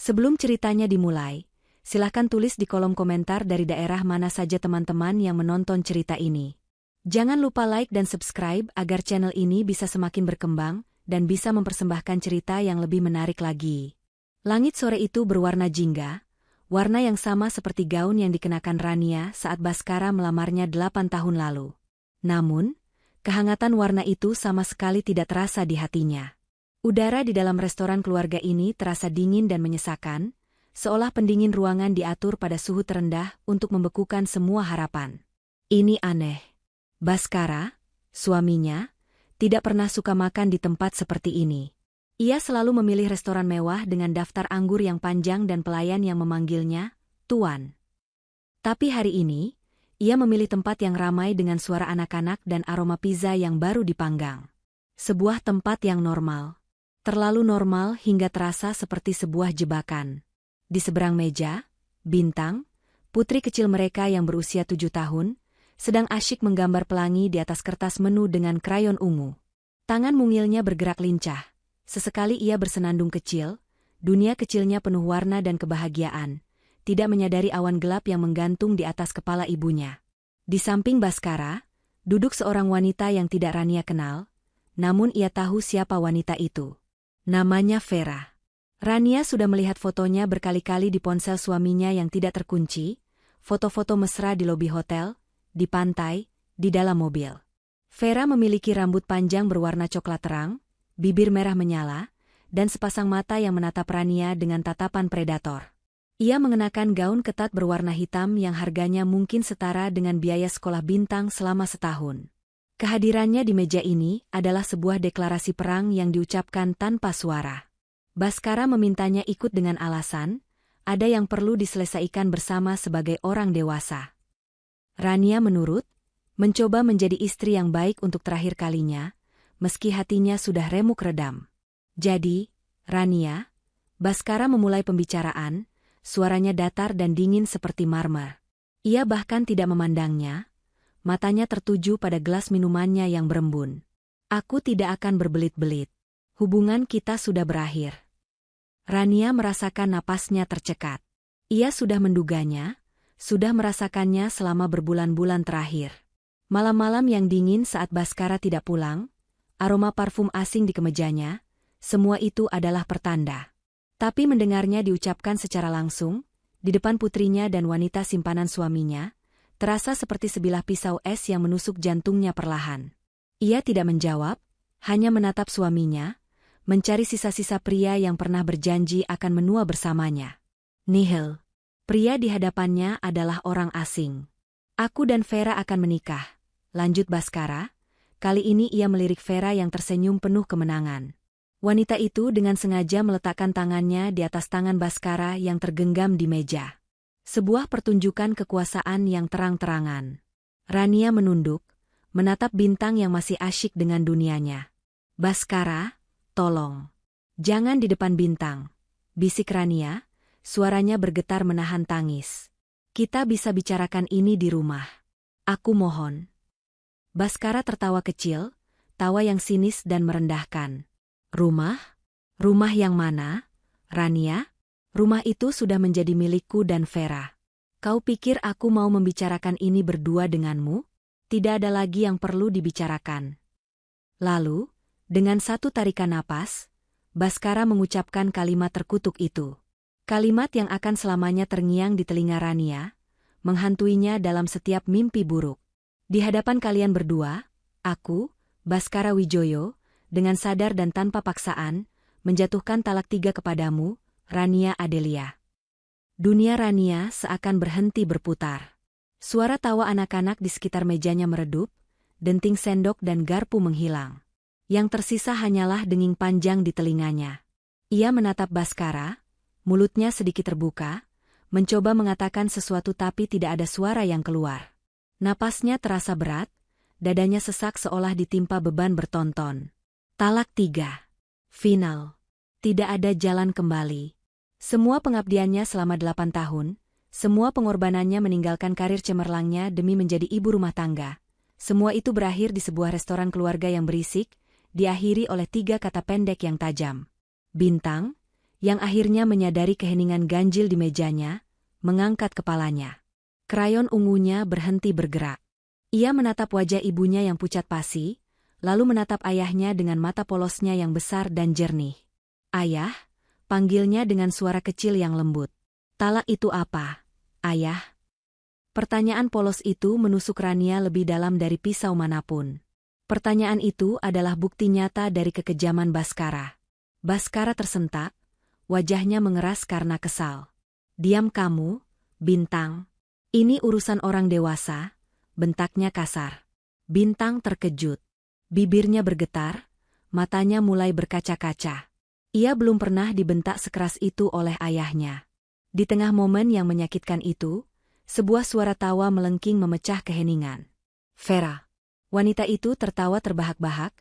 Sebelum ceritanya dimulai, silahkan tulis di kolom komentar dari daerah mana saja teman-teman yang menonton cerita ini. Jangan lupa like dan subscribe agar channel ini bisa semakin berkembang dan bisa mempersembahkan cerita yang lebih menarik lagi. Langit sore itu berwarna jingga, warna yang sama seperti gaun yang dikenakan Rania saat Baskara melamarnya 8 tahun lalu. Namun, kehangatan warna itu sama sekali tidak terasa di hatinya. Udara di dalam restoran keluarga ini terasa dingin dan menyesakan, seolah pendingin ruangan diatur pada suhu terendah untuk membekukan semua harapan. Ini aneh. Baskara, suaminya, tidak pernah suka makan di tempat seperti ini. Ia selalu memilih restoran mewah dengan daftar anggur yang panjang dan pelayan yang memanggilnya Tuan. Tapi hari ini, ia memilih tempat yang ramai dengan suara anak-anak dan aroma pizza yang baru dipanggang. Sebuah tempat yang normal. Terlalu normal hingga terasa seperti sebuah jebakan. Di seberang meja, Bintang, putri kecil mereka yang berusia 7 tahun, sedang asyik menggambar pelangi di atas kertas menu dengan krayon ungu. Tangan mungilnya bergerak lincah. Sesekali ia bersenandung kecil, dunia kecilnya penuh warna dan kebahagiaan, tidak menyadari awan gelap yang menggantung di atas kepala ibunya. Di samping Baskara, duduk seorang wanita yang tidak Rania kenal, namun ia tahu siapa wanita itu. Namanya Vera. Rania sudah melihat fotonya berkali-kali di ponsel suaminya yang tidak terkunci, foto-foto mesra di lobi hotel, di pantai, di dalam mobil. Vera memiliki rambut panjang berwarna coklat terang, bibir merah menyala, dan sepasang mata yang menatap Rania dengan tatapan predator. Ia mengenakan gaun ketat berwarna hitam yang harganya mungkin setara dengan biaya sekolah Bintang selama setahun. Kehadirannya di meja ini adalah sebuah deklarasi perang yang diucapkan tanpa suara. Baskara memintanya ikut dengan alasan, ada yang perlu diselesaikan bersama sebagai orang dewasa. Rania menurut, mencoba menjadi istri yang baik untuk terakhir kalinya, meski hatinya sudah remuk redam. Jadi, Rania, Baskara memulai pembicaraan, suaranya datar dan dingin seperti marmer. Ia bahkan tidak memandangnya, matanya tertuju pada gelas minumannya yang berembun. Aku tidak akan berbelit-belit. Hubungan kita sudah berakhir. Rania merasakan napasnya tercekat. Ia sudah menduganya, sudah merasakannya selama berbulan-bulan terakhir. Malam-malam yang dingin saat Baskara tidak pulang, aroma parfum asing di kemejanya, semua itu adalah pertanda. Tapi mendengarnya diucapkan secara langsung, di depan putrinya dan wanita simpanan suaminya, terasa seperti sebilah pisau es yang menusuk jantungnya perlahan. Ia tidak menjawab, hanya menatap suaminya, mencari sisa-sisa pria yang pernah berjanji akan menua bersamanya. Nihil. Pria di hadapannya adalah orang asing. Aku dan Vera akan menikah, lanjut Baskara. Kali ini ia melirik Vera yang tersenyum penuh kemenangan. Wanita itu dengan sengaja meletakkan tangannya di atas tangan Baskara yang tergenggam di meja. Sebuah pertunjukan kekuasaan yang terang-terangan. Rania menunduk, menatap Bintang yang masih asyik dengan dunianya. Baskara, tolong. Jangan di depan Bintang, bisik Rania. Suaranya bergetar menahan tangis. Kita bisa bicarakan ini di rumah. Aku mohon. Baskara tertawa kecil, tawa yang sinis dan merendahkan. Rumah? Rumah yang mana, Rania? Rumah itu sudah menjadi milikku dan Vera. Kau pikir aku mau membicarakan ini berdua denganmu? Tidak ada lagi yang perlu dibicarakan. Lalu, dengan satu tarikan napas, Baskara mengucapkan kalimat terkutuk itu. Kalimat yang akan selamanya terngiang di telinga Rania, menghantuinya dalam setiap mimpi buruk. Di hadapan kalian berdua, aku, Baskara Wijoyo, dengan sadar dan tanpa paksaan, menjatuhkan talak 3 kepadamu, Rania Adelia. Dunia Rania seakan berhenti berputar. Suara tawa anak-anak di sekitar mejanya meredup, denting sendok dan garpu menghilang. Yang tersisa hanyalah denging panjang di telinganya. Ia menatap Baskara, mulutnya sedikit terbuka, mencoba mengatakan sesuatu tapi tidak ada suara yang keluar. Napasnya terasa berat, dadanya sesak seolah ditimpa beban bertonton. Talak 3. Final. Tidak ada jalan kembali. Semua pengabdiannya selama 8 tahun, semua pengorbanannya meninggalkan karir cemerlangnya demi menjadi ibu rumah tangga. Semua itu berakhir di sebuah restoran keluarga yang berisik, diakhiri oleh 3 kata pendek yang tajam. Bintang, yang akhirnya menyadari keheningan ganjil di mejanya, mengangkat kepalanya. Krayon ungunya berhenti bergerak. Ia menatap wajah ibunya yang pucat pasi, lalu menatap ayahnya dengan mata polosnya yang besar dan jernih. "Ayah," panggilnya dengan suara kecil yang lembut. "Talak itu apa, Ayah?" Pertanyaan polos itu menusuk Rania lebih dalam dari pisau manapun. Pertanyaan itu adalah bukti nyata dari kekejaman Baskara. Baskara tersentak, wajahnya mengeras karena kesal. "Diam kamu, Bintang. Ini urusan orang dewasa," bentaknya kasar. Bintang terkejut. Bibirnya bergetar, matanya mulai berkaca-kaca. Ia belum pernah dibentak sekeras itu oleh ayahnya. Di tengah momen yang menyakitkan itu, sebuah suara tawa melengking memecah keheningan. "Vera." Wanita itu tertawa terbahak-bahak,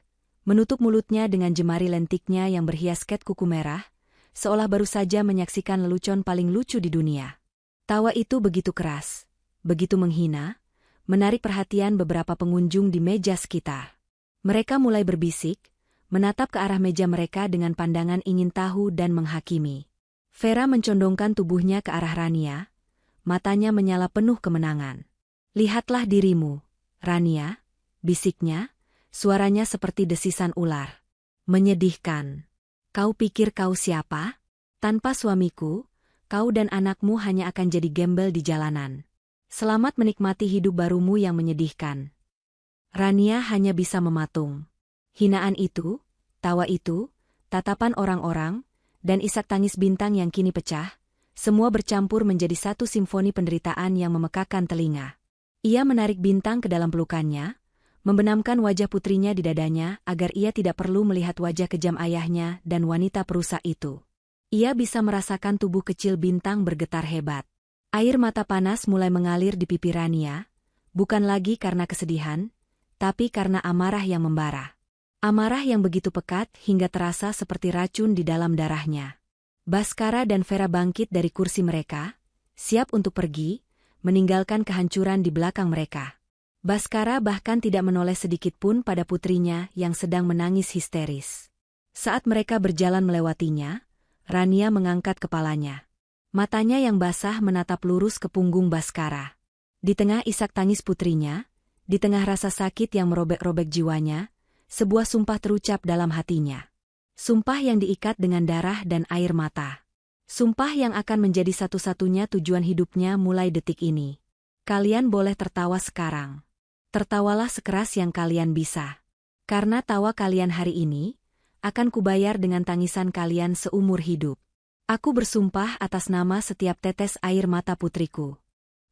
menutup mulutnya dengan jemari lentiknya yang berhias ket kuku merah, seolah baru saja menyaksikan lelucon paling lucu di dunia. Tawa itu begitu keras, begitu menghina, menarik perhatian beberapa pengunjung di meja sekitar. Mereka mulai berbisik, menatap ke arah meja mereka dengan pandangan ingin tahu dan menghakimi. Vera mencondongkan tubuhnya ke arah Rania, matanya menyala penuh kemenangan. "Lihatlah dirimu, Rania," bisiknya, suaranya seperti desisan ular. "Menyedihkan. Kau pikir kau siapa? Tanpa suamiku, kau dan anakmu hanya akan jadi gembel di jalanan. Selamat menikmati hidup barumu yang menyedihkan." Rania hanya bisa mematung. Hinaan itu, tawa itu, tatapan orang-orang, dan isak tangis Bintang yang kini pecah, semua bercampur menjadi satu simfoni penderitaan yang memekakan telinga. Ia menarik Bintang ke dalam pelukannya, membenamkan wajah putrinya di dadanya agar ia tidak perlu melihat wajah kejam ayahnya dan wanita perusak itu. Ia bisa merasakan tubuh kecil Bintang bergetar hebat. Air mata panas mulai mengalir di pipi Rania, bukan lagi karena kesedihan, tapi karena amarah yang membara. Amarah yang begitu pekat hingga terasa seperti racun di dalam darahnya. Baskara dan Vera bangkit dari kursi mereka, siap untuk pergi, meninggalkan kehancuran di belakang mereka. Baskara bahkan tidak menoleh sedikitpun pada putrinya yang sedang menangis histeris. Saat mereka berjalan melewatinya, Rania mengangkat kepalanya. Matanya yang basah menatap lurus ke punggung Baskara. Di tengah isak tangis putrinya, di tengah rasa sakit yang merobek-robek jiwanya, sebuah sumpah terucap dalam hatinya. Sumpah yang diikat dengan darah dan air mata. Sumpah yang akan menjadi satu-satunya tujuan hidupnya mulai detik ini. Kalian boleh tertawa sekarang. Tertawalah sekeras yang kalian bisa. Karena tawa kalian hari ini, akan kubayar dengan tangisan kalian seumur hidup. Aku bersumpah atas nama setiap tetes air mata putriku.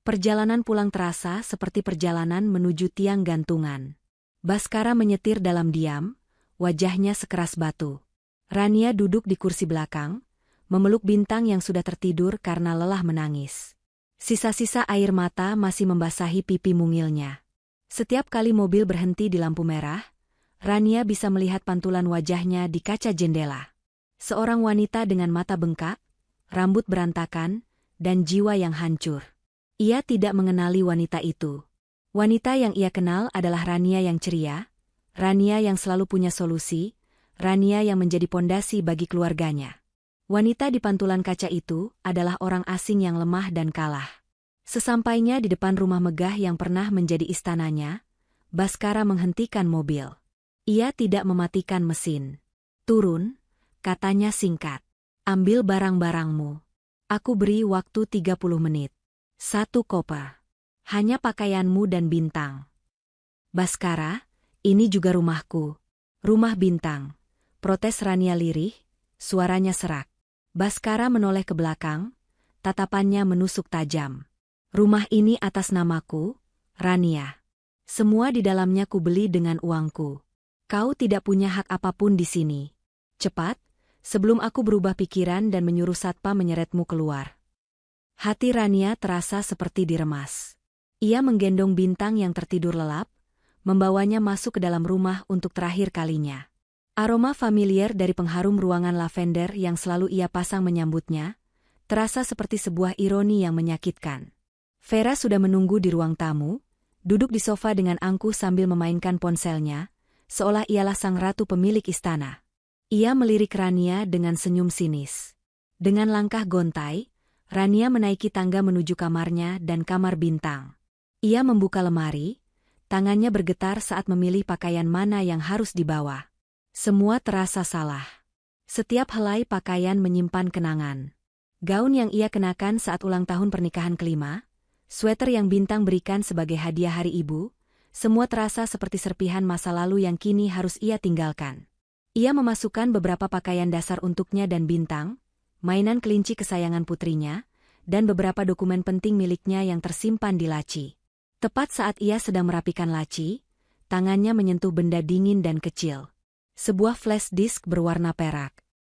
Perjalanan pulang terasa seperti perjalanan menuju tiang gantungan. Baskara menyetir dalam diam, wajahnya sekeras batu. Rania duduk di kursi belakang, memeluk Bintang yang sudah tertidur karena lelah menangis. Sisa-sisa air mata masih membasahi pipi mungilnya. Setiap kali mobil berhenti di lampu merah, Rania bisa melihat pantulan wajahnya di kaca jendela. Seorang wanita dengan mata bengkak, rambut berantakan, dan jiwa yang hancur. Ia tidak mengenali wanita itu. Wanita yang ia kenal adalah Rania yang ceria, Rania yang selalu punya solusi, Rania yang menjadi pondasi bagi keluarganya. Wanita di pantulan kaca itu adalah orang asing yang lemah dan kalah. Sesampainya di depan rumah megah yang pernah menjadi istananya, Baskara menghentikan mobil. Ia tidak mematikan mesin. "Turun," katanya singkat. "Ambil barang-barangmu. Aku beri waktu 30 menit. 1 koper. Hanya pakaianmu dan Bintang." "Baskara, ini juga rumahku." "Rumah Bintang," protes Rania lirih, suaranya serak. Baskara menoleh ke belakang, tatapannya menusuk tajam. "Rumah ini atas namaku, Rania. Semua di dalamnya kubeli dengan uangku. Kau tidak punya hak apapun di sini. Cepat, sebelum aku berubah pikiran dan menyuruh satpam menyeretmu keluar." Hati Rania terasa seperti diremas. Ia menggendong Bintang yang tertidur lelap, membawanya masuk ke dalam rumah untuk terakhir kalinya. Aroma familiar dari pengharum ruangan lavender yang selalu ia pasang menyambutnya, terasa seperti sebuah ironi yang menyakitkan. Vera sudah menunggu di ruang tamu, duduk di sofa dengan angkuh sambil memainkan ponselnya, seolah ialah sang ratu pemilik istana. Ia melirik Rania dengan senyum sinis. Dengan langkah gontai, Rania menaiki tangga menuju kamarnya dan kamar Bintang. Ia membuka lemari, tangannya bergetar saat memilih pakaian mana yang harus dibawa. Semua terasa salah. Setiap helai pakaian menyimpan kenangan. Gaun yang ia kenakan saat ulang tahun pernikahan kelima, sweater yang Bintang berikan sebagai hadiah hari ibu, semua terasa seperti serpihan masa lalu yang kini harus ia tinggalkan. Ia memasukkan beberapa pakaian dasar untuknya dan Bintang, mainan kelinci kesayangan putrinya, dan beberapa dokumen penting miliknya yang tersimpan di laci. Tepat saat ia sedang merapikan laci, tangannya menyentuh benda dingin dan kecil. Sebuah flash disk berwarna perak.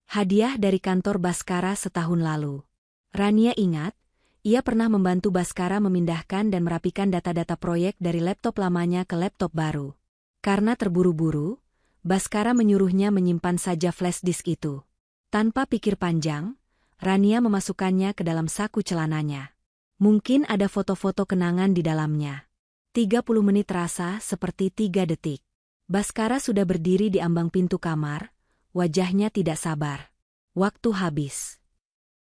Hadiah dari kantor Baskara setahun lalu. Rania ingat, ia pernah membantu Baskara memindahkan dan merapikan data-data proyek dari laptop lamanya ke laptop baru. Karena terburu-buru, Baskara menyuruhnya menyimpan saja flash disk itu. Tanpa pikir panjang, Rania memasukkannya ke dalam saku celananya. Mungkin ada foto-foto kenangan di dalamnya. 30 menit terasa seperti 3 detik. Baskara sudah berdiri di ambang pintu kamar, wajahnya tidak sabar. Waktu habis.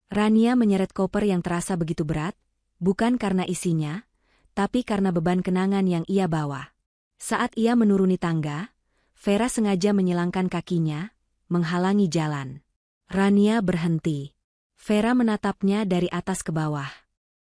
Rania menyeret koper yang terasa begitu berat, bukan karena isinya, tapi karena beban kenangan yang ia bawa. Saat ia menuruni tangga, Vera sengaja menyilangkan kakinya, menghalangi jalan. Rania berhenti. Vera menatapnya dari atas ke bawah.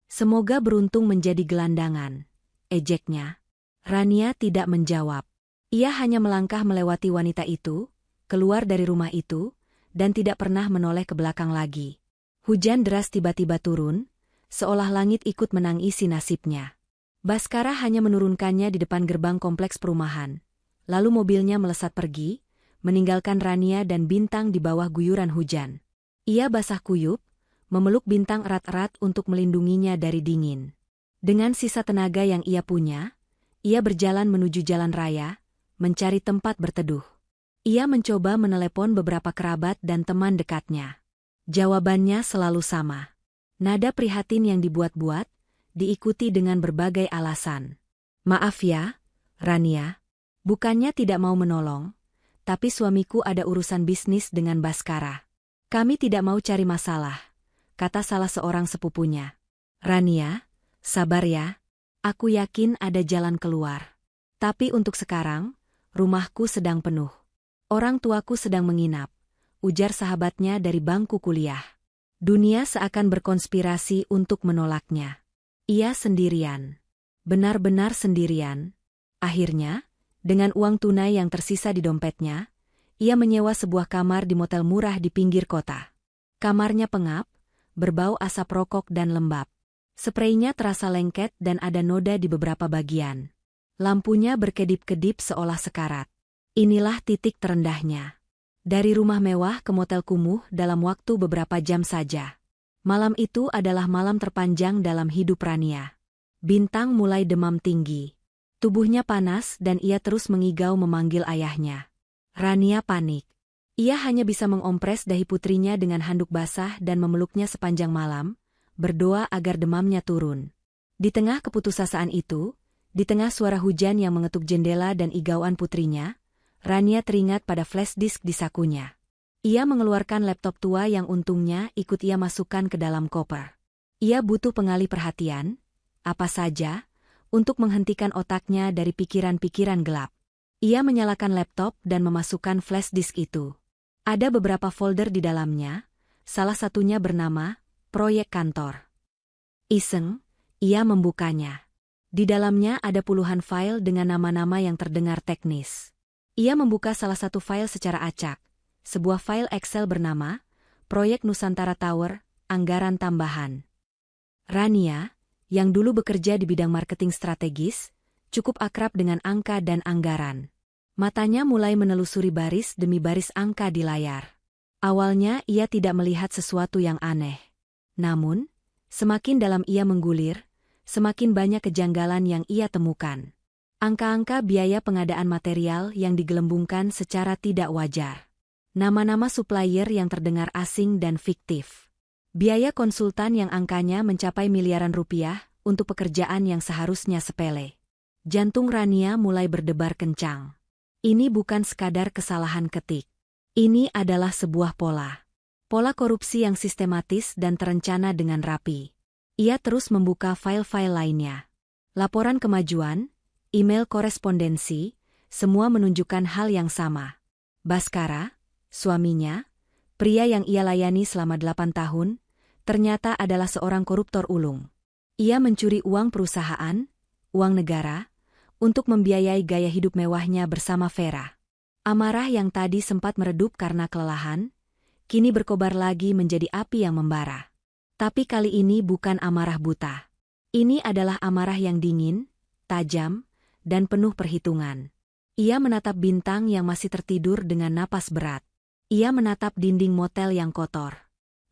Semoga beruntung menjadi gelandangan, ejeknya. Rania tidak menjawab. Ia hanya melangkah melewati wanita itu, keluar dari rumah itu, dan tidak pernah menoleh ke belakang lagi. Hujan deras tiba-tiba turun, seolah langit ikut menangisi nasibnya. Baskara hanya menurunkannya di depan gerbang kompleks perumahan. Lalu mobilnya melesat pergi, meninggalkan Rania dan Bintang di bawah guyuran hujan. Ia basah kuyup, memeluk Bintang erat-erat untuk melindunginya dari dingin. Dengan sisa tenaga yang ia punya, ia berjalan menuju jalan raya, mencari tempat berteduh. Ia mencoba menelepon beberapa kerabat dan teman dekatnya. Jawabannya selalu sama. Nada prihatin yang dibuat-buat, diikuti dengan berbagai alasan. Maaf ya, Rania. Bukannya tidak mau menolong, tapi suamiku ada urusan bisnis dengan Baskara. Kami tidak mau cari masalah, kata salah seorang sepupunya. Rania, sabar ya. Aku yakin ada jalan keluar. Tapi untuk sekarang, rumahku sedang penuh. Orang tuaku sedang menginap, ujar sahabatnya dari bangku kuliah. Dunia seakan berkonspirasi untuk menolaknya. Ia sendirian. Benar-benar sendirian. Akhirnya, dengan uang tunai yang tersisa di dompetnya, ia menyewa sebuah kamar di motel murah di pinggir kota. Kamarnya pengap, berbau asap rokok dan lembab. Spraynya terasa lengket dan ada noda di beberapa bagian. Lampunya berkedip-kedip seolah sekarat. Inilah titik terendahnya. Dari rumah mewah ke motel kumuh dalam waktu beberapa jam saja. Malam itu adalah malam terpanjang dalam hidup Rania. Bintang mulai demam tinggi. Tubuhnya panas dan ia terus mengigau memanggil ayahnya. Rania panik. Ia hanya bisa mengompres dahi putrinya dengan handuk basah dan memeluknya sepanjang malam, berdoa agar demamnya turun. Di tengah keputusasaan itu, di tengah suara hujan yang mengetuk jendela dan igauan putrinya, Rania teringat pada flash disk di sakunya. Ia mengeluarkan laptop tua yang untungnya ikut ia masukkan ke dalam koper. Ia butuh pengalih perhatian, apa saja, untuk menghentikan otaknya dari pikiran-pikiran gelap. Ia menyalakan laptop dan memasukkan flash disk itu. Ada beberapa folder di dalamnya, salah satunya bernama Proyek Kantor. Iseng, ia membukanya. Di dalamnya ada puluhan file dengan nama-nama yang terdengar teknis. Ia membuka salah satu file secara acak, sebuah file Excel bernama Proyek Nusantara Tower, Anggaran Tambahan. Rania, yang dulu bekerja di bidang marketing strategis, cukup akrab dengan angka dan anggaran. Matanya mulai menelusuri baris demi baris angka di layar. Awalnya ia tidak melihat sesuatu yang aneh. Namun, semakin dalam ia menggulir, semakin banyak kejanggalan yang ia temukan. Angka-angka biaya pengadaan material yang digelembungkan secara tidak wajar. Nama-nama supplier yang terdengar asing dan fiktif. Biaya konsultan yang angkanya mencapai miliaran rupiah untuk pekerjaan yang seharusnya sepele. Jantung Rania mulai berdebar kencang. Ini bukan sekadar kesalahan ketik. Ini adalah sebuah pola. Pola korupsi yang sistematis dan terencana dengan rapi. Ia terus membuka file-file lainnya. Laporan kemajuan, email korespondensi, semua menunjukkan hal yang sama. Baskara, suaminya, pria yang ia layani selama 8 tahun, ternyata adalah seorang koruptor ulung. Ia mencuri uang perusahaan, uang negara, untuk membiayai gaya hidup mewahnya bersama Vera. Amarah yang tadi sempat meredup karena kelelahan, kini berkobar lagi menjadi api yang membara. Tapi kali ini bukan amarah buta. Ini adalah amarah yang dingin, tajam, dan penuh perhitungan. Ia menatap Bintang yang masih tertidur dengan napas berat. Ia menatap dinding motel yang kotor.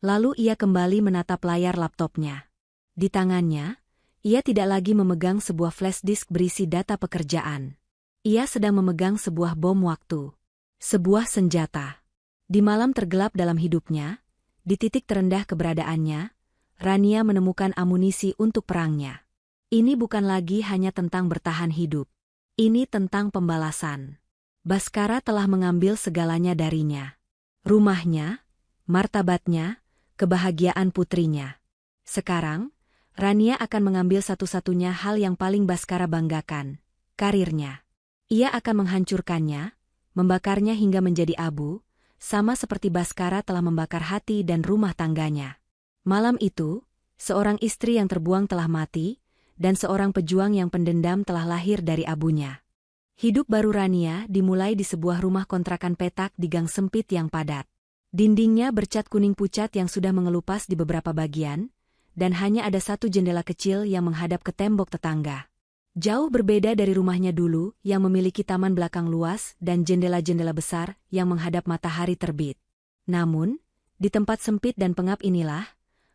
Lalu ia kembali menatap layar laptopnya. Di tangannya, ia tidak lagi memegang sebuah flash disk berisi data pekerjaan. Ia sedang memegang sebuah bom waktu. Sebuah senjata. Di malam tergelap dalam hidupnya, di titik terendah keberadaannya, Rania menemukan amunisi untuk perangnya. Ini bukan lagi hanya tentang bertahan hidup. Ini tentang pembalasan. Baskara telah mengambil segalanya darinya. Rumahnya, martabatnya, kebahagiaan putrinya. Sekarang, Rania akan mengambil satu-satunya hal yang paling Baskara banggakan, karirnya. Ia akan menghancurkannya, membakarnya hingga menjadi abu, sama seperti Baskara telah membakar hati dan rumah tangganya. Malam itu, seorang istri yang terbuang telah mati, dan seorang pejuang yang pendendam telah lahir dari abunya. Hidup baru Rania dimulai di sebuah rumah kontrakan petak di gang sempit yang padat. Dindingnya bercat kuning pucat yang sudah mengelupas di beberapa bagian, dan hanya ada satu jendela kecil yang menghadap ke tembok tetangga. Jauh berbeda dari rumahnya dulu yang memiliki taman belakang luas dan jendela-jendela besar yang menghadap matahari terbit. Namun, di tempat sempit dan pengap inilah,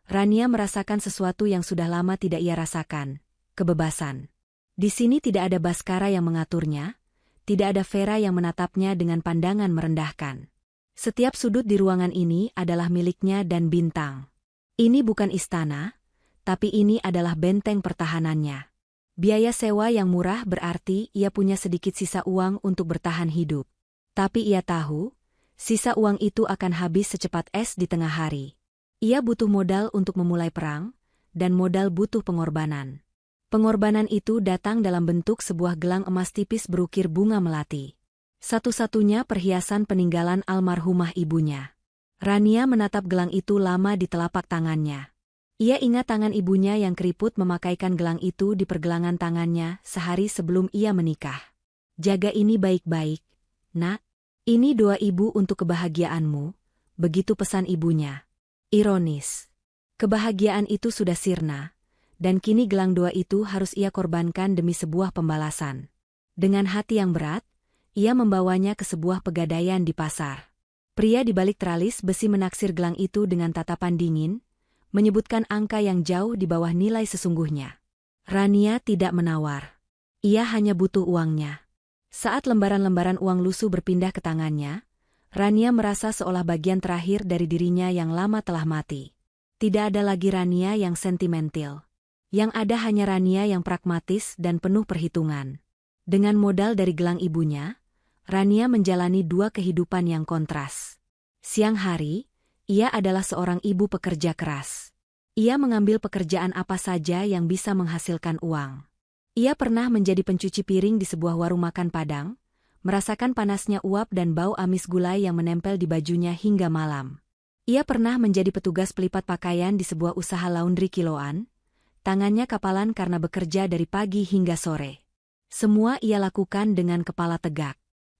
Rania merasakan sesuatu yang sudah lama tidak ia rasakan, kebebasan. Di sini tidak ada Baskara yang mengaturnya, tidak ada Vera yang menatapnya dengan pandangan merendahkan. Setiap sudut di ruangan ini adalah miliknya dan Bintang. Ini bukan istana, tapi ini adalah benteng pertahanannya. Biaya sewa yang murah berarti ia punya sedikit sisa uang untuk bertahan hidup. Tapi ia tahu, sisa uang itu akan habis secepat es di tengah hari. Ia butuh modal untuk memulai perang, dan modal butuh pengorbanan. Pengorbanan itu datang dalam bentuk sebuah gelang emas tipis berukir bunga melati. Satu-satunya perhiasan peninggalan almarhumah ibunya. Rania menatap gelang itu lama di telapak tangannya. Ia ingat tangan ibunya yang keriput memakaikan gelang itu di pergelangan tangannya sehari sebelum ia menikah. Jaga ini baik-baik, nak. Ini doa ibu untuk kebahagiaanmu, begitu pesan ibunya. Ironis. Kebahagiaan itu sudah sirna, dan kini gelang doa itu harus ia korbankan demi sebuah pembalasan. Dengan hati yang berat, ia membawanya ke sebuah pegadaian di pasar. Pria di balik teralis besi menaksir gelang itu dengan tatapan dingin, menyebutkan angka yang jauh di bawah nilai sesungguhnya. Rania tidak menawar. Ia hanya butuh uangnya. Saat lembaran-lembaran uang lusuh berpindah ke tangannya, Rania merasa seolah bagian terakhir dari dirinya yang lama telah mati. Tidak ada lagi Rania yang sentimental. Yang ada hanya Rania yang pragmatis dan penuh perhitungan. Dengan modal dari gelang ibunya, Rania menjalani dua kehidupan yang kontras. Siang hari, ia adalah seorang ibu pekerja keras. Ia mengambil pekerjaan apa saja yang bisa menghasilkan uang. Ia pernah menjadi pencuci piring di sebuah warung makan Padang, merasakan panasnya uap dan bau amis gulai yang menempel di bajunya hingga malam. Ia pernah menjadi petugas pelipat pakaian di sebuah usaha laundry kiloan, tangannya kapalan karena bekerja dari pagi hingga sore. Semua ia lakukan dengan kepala tegak.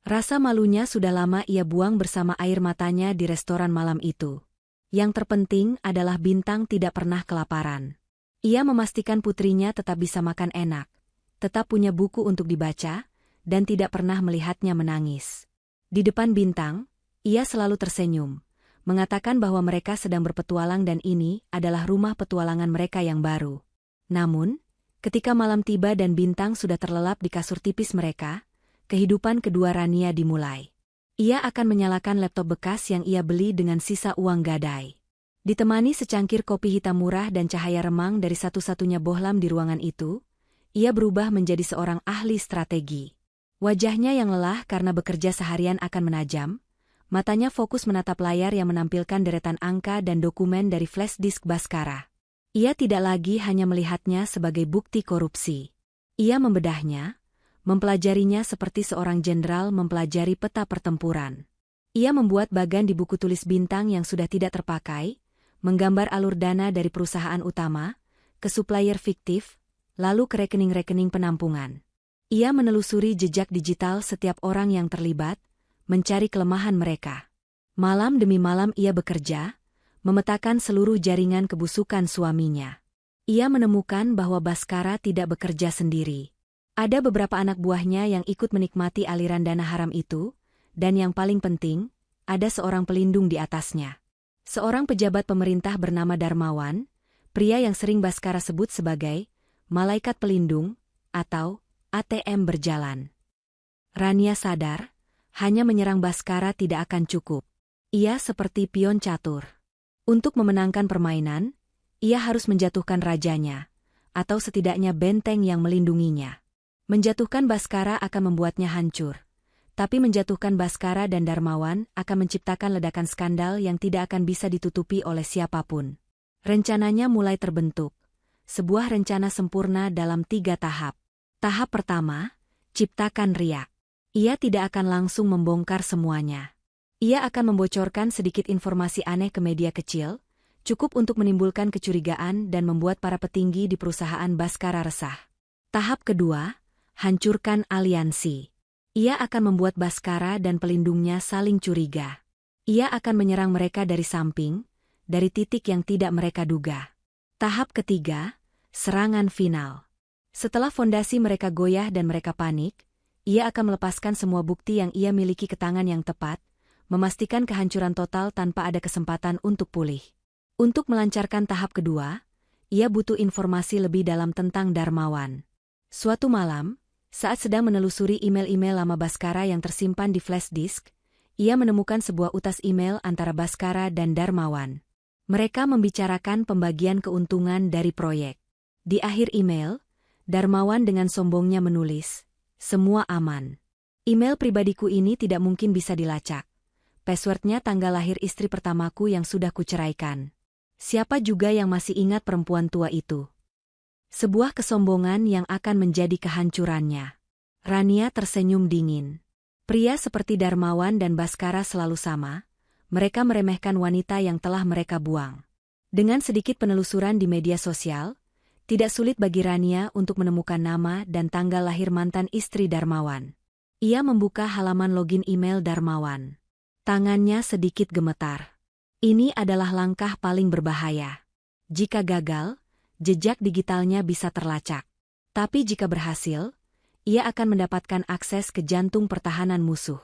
Rasa malunya sudah lama ia buang bersama air matanya di restoran malam itu. Yang terpenting adalah Bintang tidak pernah kelaparan. Ia memastikan putrinya tetap bisa makan enak, tetap punya buku untuk dibaca, dan tidak pernah melihatnya menangis. Di depan Bintang, ia selalu tersenyum, mengatakan bahwa mereka sedang berpetualang dan ini adalah rumah petualangan mereka yang baru. Namun, ketika malam tiba dan Bintang sudah terlelap di kasur tipis mereka, kehidupan kedua Rania dimulai. Ia akan menyalakan laptop bekas yang ia beli dengan sisa uang gadai. Ditemani secangkir kopi hitam murah dan cahaya remang dari satu-satunya bohlam di ruangan itu, ia berubah menjadi seorang ahli strategi. Wajahnya yang lelah karena bekerja seharian akan menajam, Matanya fokus menatap layar yang menampilkan deretan angka dan dokumen dari flash disk Bhaskara. Ia tidak lagi hanya melihatnya sebagai bukti korupsi. Ia membedahnya, mempelajarinya seperti seorang jenderal mempelajari peta pertempuran. Ia membuat bagan di buku tulis bintang yang sudah tidak terpakai, menggambar alur dana dari perusahaan utama, ke supplier fiktif, lalu ke rekening-rekening penampungan. Ia menelusuri jejak digital setiap orang yang terlibat, mencari kelemahan mereka. Malam demi malam ia bekerja, memetakan seluruh jaringan kebusukan suaminya. Ia menemukan bahwa Bhaskara tidak bekerja sendiri. Ada beberapa anak buahnya yang ikut menikmati aliran dana haram itu, dan yang paling penting, ada seorang pelindung di atasnya. Seorang pejabat pemerintah bernama Darmawan, pria yang sering Bhaskara sebut sebagai malaikat pelindung atau ATM berjalan. Rania sadar, hanya menyerang Bhaskara tidak akan cukup. Ia seperti pion catur. Untuk memenangkan permainan, ia harus menjatuhkan rajanya, atau setidaknya benteng yang melindunginya. Menjatuhkan Bhaskara akan membuatnya hancur. Tapi menjatuhkan Bhaskara dan Darmawan akan menciptakan ledakan skandal yang tidak akan bisa ditutupi oleh siapapun. Rencananya mulai terbentuk. Sebuah rencana sempurna dalam 3 tahap. Tahap pertama, ciptakan riak. Ia tidak akan langsung membongkar semuanya. Ia akan membocorkan sedikit informasi aneh ke media kecil, cukup untuk menimbulkan kecurigaan dan membuat para petinggi di perusahaan Bhaskara resah. Tahap kedua, hancurkan aliansi. Ia akan membuat Bhaskara dan pelindungnya saling curiga. Ia akan menyerang mereka dari samping, dari titik yang tidak mereka duga. Tahap ketiga, serangan final. Setelah fondasi mereka goyah dan mereka panik, ia akan melepaskan semua bukti yang ia miliki ke tangan yang tepat, memastikan kehancuran total tanpa ada kesempatan untuk pulih. Untuk melancarkan tahap kedua, ia butuh informasi lebih dalam tentang Darmawan. Suatu malam, saat sedang menelusuri email-email lama Bhaskara yang tersimpan di flash disk, ia menemukan sebuah utas email antara Bhaskara dan Darmawan. Mereka membicarakan pembagian keuntungan dari proyek. Di akhir email, Darmawan dengan sombongnya menulis, "Semua aman. Email pribadiku ini tidak mungkin bisa dilacak. Passwordnya tanggal lahir istri pertamaku yang sudah kuceraikan. Siapa juga yang masih ingat perempuan tua itu?" Sebuah kesombongan yang akan menjadi kehancurannya. Rania tersenyum dingin. Pria seperti Darmawan dan Bhaskara selalu sama, mereka meremehkan wanita yang telah mereka buang. Dengan sedikit penelusuran di media sosial, tidak sulit bagi Rania untuk menemukan nama dan tanggal lahir mantan istri Darmawan. Ia membuka halaman login email Darmawan. Tangannya sedikit gemetar. Ini adalah langkah paling berbahaya. Jika gagal, jejak digitalnya bisa terlacak. Tapi jika berhasil, ia akan mendapatkan akses ke jantung pertahanan musuh.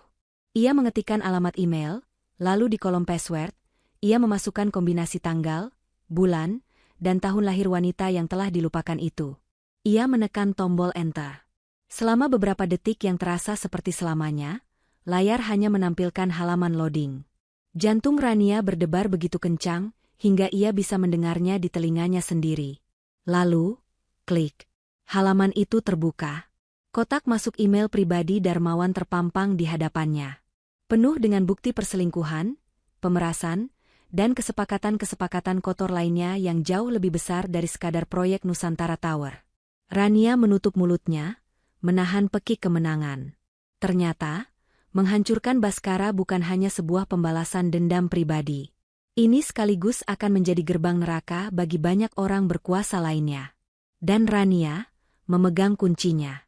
Ia mengetikkan alamat email, lalu di kolom password, ia memasukkan kombinasi tanggal, bulan, dan tahun lahir wanita yang telah dilupakan itu. Ia menekan tombol enter. Selama beberapa detik yang terasa seperti selamanya, layar hanya menampilkan halaman loading. Jantung Rania berdebar begitu kencang, hingga ia bisa mendengarnya di telinganya sendiri. Lalu, klik. Halaman itu terbuka. Kotak masuk email pribadi Darmawan terpampang di hadapannya. Penuh dengan bukti perselingkuhan, pemerasan, dan kesepakatan-kesepakatan kotor lainnya yang jauh lebih besar dari sekadar proyek Nusantara Tower. Rania menutup mulutnya, menahan pekik kemenangan. Ternyata, menghancurkan Bhaskara bukan hanya sebuah pembalasan dendam pribadi. Ini sekaligus akan menjadi gerbang neraka bagi banyak orang berkuasa lainnya. Dan Rania memegang kuncinya.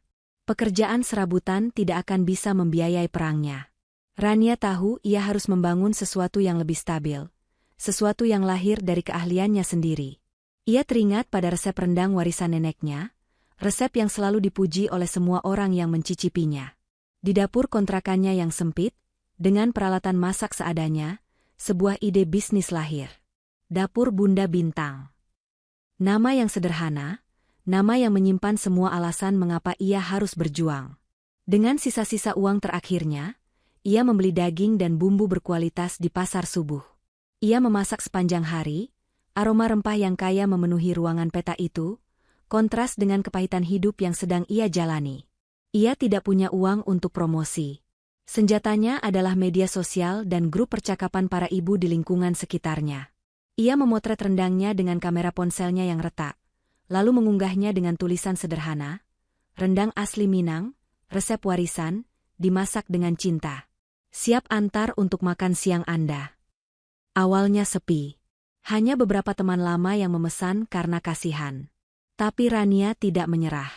Pekerjaan serabutan tidak akan bisa membiayai perangnya. Rania tahu ia harus membangun sesuatu yang lebih stabil. Sesuatu yang lahir dari keahliannya sendiri. Ia teringat pada resep rendang warisan neneknya, resep yang selalu dipuji oleh semua orang yang mencicipinya. Di dapur kontrakannya yang sempit, dengan peralatan masak seadanya, sebuah ide bisnis lahir. Dapur Bunda Bintang. Nama yang sederhana, nama yang menyimpan semua alasan mengapa ia harus berjuang. Dengan sisa-sisa uang terakhirnya, ia membeli daging dan bumbu berkualitas di pasar subuh. Ia memasak sepanjang hari, aroma rempah yang kaya memenuhi ruangan peta itu, kontras dengan kepahitan hidup yang sedang ia jalani. Ia tidak punya uang untuk promosi. Senjatanya adalah media sosial dan grup percakapan para ibu di lingkungan sekitarnya. Ia memotret rendangnya dengan kamera ponselnya yang retak, lalu mengunggahnya dengan tulisan sederhana, "Rendang asli Minang, resep warisan, dimasak dengan cinta. Siap antar untuk makan siang Anda." Awalnya sepi. Hanya beberapa teman lama yang memesan karena kasihan. Tapi Rania tidak menyerah.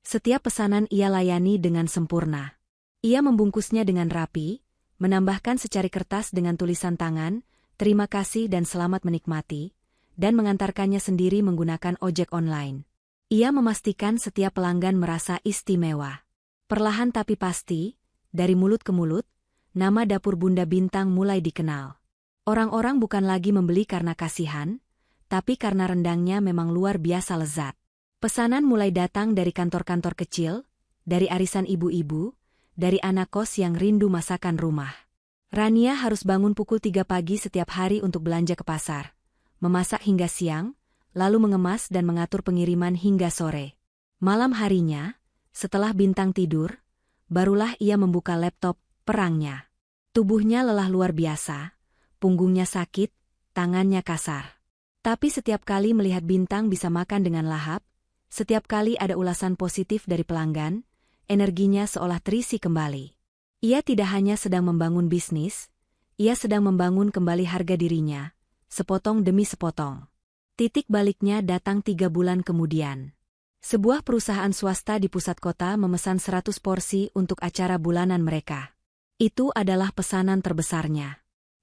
Setiap pesanan ia layani dengan sempurna. Ia membungkusnya dengan rapi, menambahkan secari kertas dengan tulisan tangan, "Terima kasih dan selamat menikmati," dan mengantarkannya sendiri menggunakan ojek online. Ia memastikan setiap pelanggan merasa istimewa. Perlahan tapi pasti, dari mulut ke mulut, nama dapur Bunda Bintang mulai dikenal. Orang-orang bukan lagi membeli karena kasihan, tapi karena rendangnya memang luar biasa lezat. Pesanan mulai datang dari kantor-kantor kecil, dari arisan ibu-ibu, dari anak kos yang rindu masakan rumah. Rania harus bangun pukul 3 pagi setiap hari untuk belanja ke pasar, memasak hingga siang, lalu mengemas dan mengatur pengiriman hingga sore. Malam harinya, setelah Bintang tidur, barulah ia membuka laptop perangnya. Tubuhnya lelah luar biasa. Punggungnya sakit, tangannya kasar. Tapi setiap kali melihat Bintang bisa makan dengan lahap, setiap kali ada ulasan positif dari pelanggan, energinya seolah terisi kembali. Ia tidak hanya sedang membangun bisnis, ia sedang membangun kembali harga dirinya, sepotong demi sepotong. Titik baliknya datang 3 bulan kemudian. Sebuah perusahaan swasta di pusat kota memesan 100 porsi untuk acara bulanan mereka. Itu adalah pesanan terbesarnya.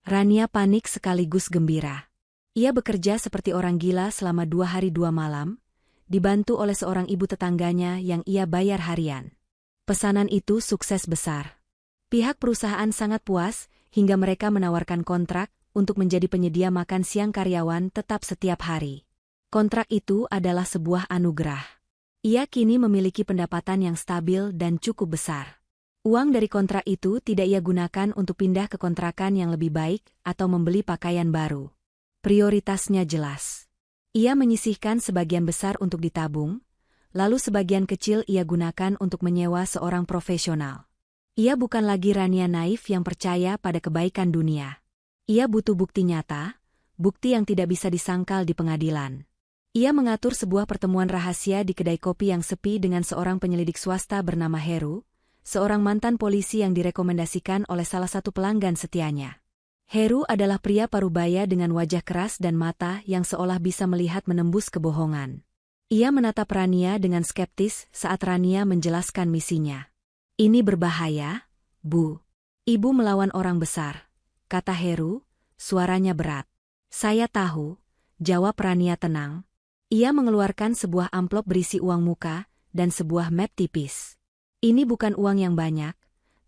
Rania panik sekaligus gembira. Ia bekerja seperti orang gila selama 2 hari 2 malam, dibantu oleh seorang ibu tetangganya yang ia bayar harian. Pesanan itu sukses besar. Pihak perusahaan sangat puas hingga mereka menawarkan kontrak untuk menjadi penyedia makan siang karyawan tetap setiap hari. Kontrak itu adalah sebuah anugerah. Ia kini memiliki pendapatan yang stabil dan cukup besar. Uang dari kontrak itu tidak ia gunakan untuk pindah ke kontrakan yang lebih baik atau membeli pakaian baru. Prioritasnya jelas. Ia menyisihkan sebagian besar untuk ditabung, lalu sebagian kecil ia gunakan untuk menyewa seorang profesional. Ia bukan lagi Rania naif yang percaya pada kebaikan dunia. Ia butuh bukti nyata, bukti yang tidak bisa disangkal di pengadilan. Ia mengatur sebuah pertemuan rahasia di kedai kopi yang sepi dengan seorang penyelidik swasta bernama Heru, seorang mantan polisi yang direkomendasikan oleh salah satu pelanggan setianya. Heru adalah pria parubaya dengan wajah keras dan mata yang seolah bisa melihat menembus kebohongan. Ia menatap Rania dengan skeptis saat Rania menjelaskan misinya. "Ini berbahaya, Bu. Ibu melawan orang besar," kata Heru, suaranya berat. "Saya tahu," jawab Rania tenang. Ia mengeluarkan sebuah amplop berisi uang muka dan sebuah map tipis. "Ini bukan uang yang banyak,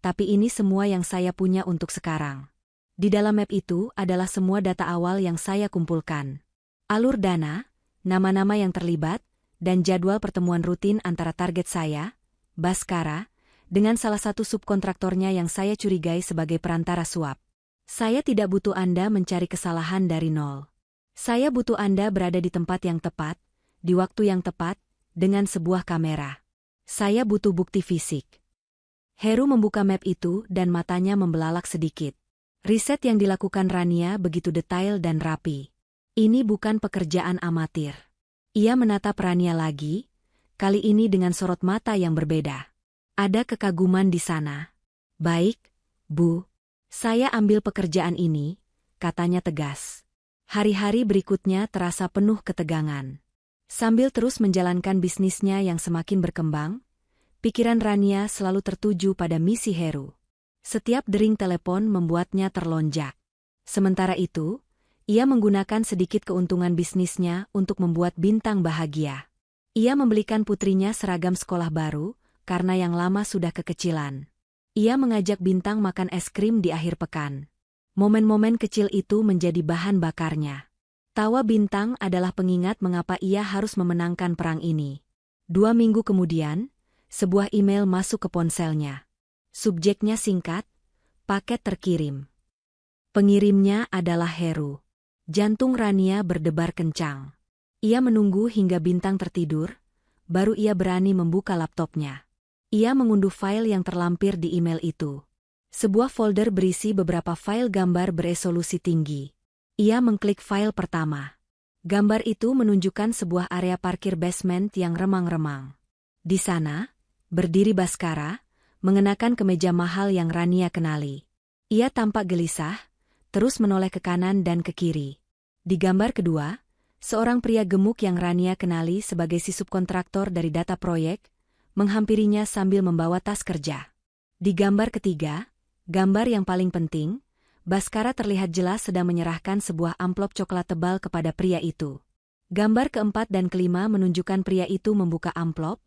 tapi ini semua yang saya punya untuk sekarang. Di dalam map itu adalah semua data awal yang saya kumpulkan. Alur dana, nama-nama yang terlibat, dan jadwal pertemuan rutin antara target saya, Baskara, dengan salah satu subkontraktornya yang saya curigai sebagai perantara suap. Saya tidak butuh Anda mencari kesalahan dari nol. Saya butuh Anda berada di tempat yang tepat, di waktu yang tepat, dengan sebuah kamera. Saya butuh bukti fisik." Heru membuka map itu dan matanya membelalak sedikit. Riset yang dilakukan Rania begitu detail dan rapi. Ini bukan pekerjaan amatir. Ia menatap Rania lagi, kali ini dengan sorot mata yang berbeda. Ada kekaguman di sana. "Baik, Bu. Saya ambil pekerjaan ini," katanya tegas. Hari-hari berikutnya terasa penuh ketegangan. Sambil terus menjalankan bisnisnya yang semakin berkembang, pikiran Rania selalu tertuju pada misi Heru. Setiap dering telepon membuatnya terlonjak. Sementara itu, ia menggunakan sedikit keuntungan bisnisnya untuk membuat Bintang bahagia. Ia membelikan putrinya seragam sekolah baru, karena yang lama sudah kekecilan. Ia mengajak Bintang makan es krim di akhir pekan. Momen-momen kecil itu menjadi bahan bakarnya. Tawa Bintang adalah pengingat mengapa ia harus memenangkan perang ini. 2 minggu kemudian, sebuah email masuk ke ponselnya. Subjeknya singkat, "Paket terkirim." Pengirimnya adalah Heru. Jantung Rania berdebar kencang. Ia menunggu hingga Bintang tertidur, baru ia berani membuka laptopnya. Ia mengunduh file yang terlampir di email itu. Sebuah folder berisi beberapa file gambar beresolusi tinggi. Ia mengklik file pertama. Gambar itu menunjukkan sebuah area parkir basement yang remang-remang. Di sana, berdiri Bhaskara, mengenakan kemeja mahal yang Rania kenali. Ia tampak gelisah, terus menoleh ke kanan dan ke kiri. Di gambar kedua, seorang pria gemuk yang Rania kenali sebagai si subkontraktor dari data proyek, menghampirinya sambil membawa tas kerja. Di gambar ketiga, gambar yang paling penting, Bhaskara terlihat jelas sedang menyerahkan sebuah amplop coklat tebal kepada pria itu. Gambar keempat dan kelima menunjukkan pria itu membuka amplop,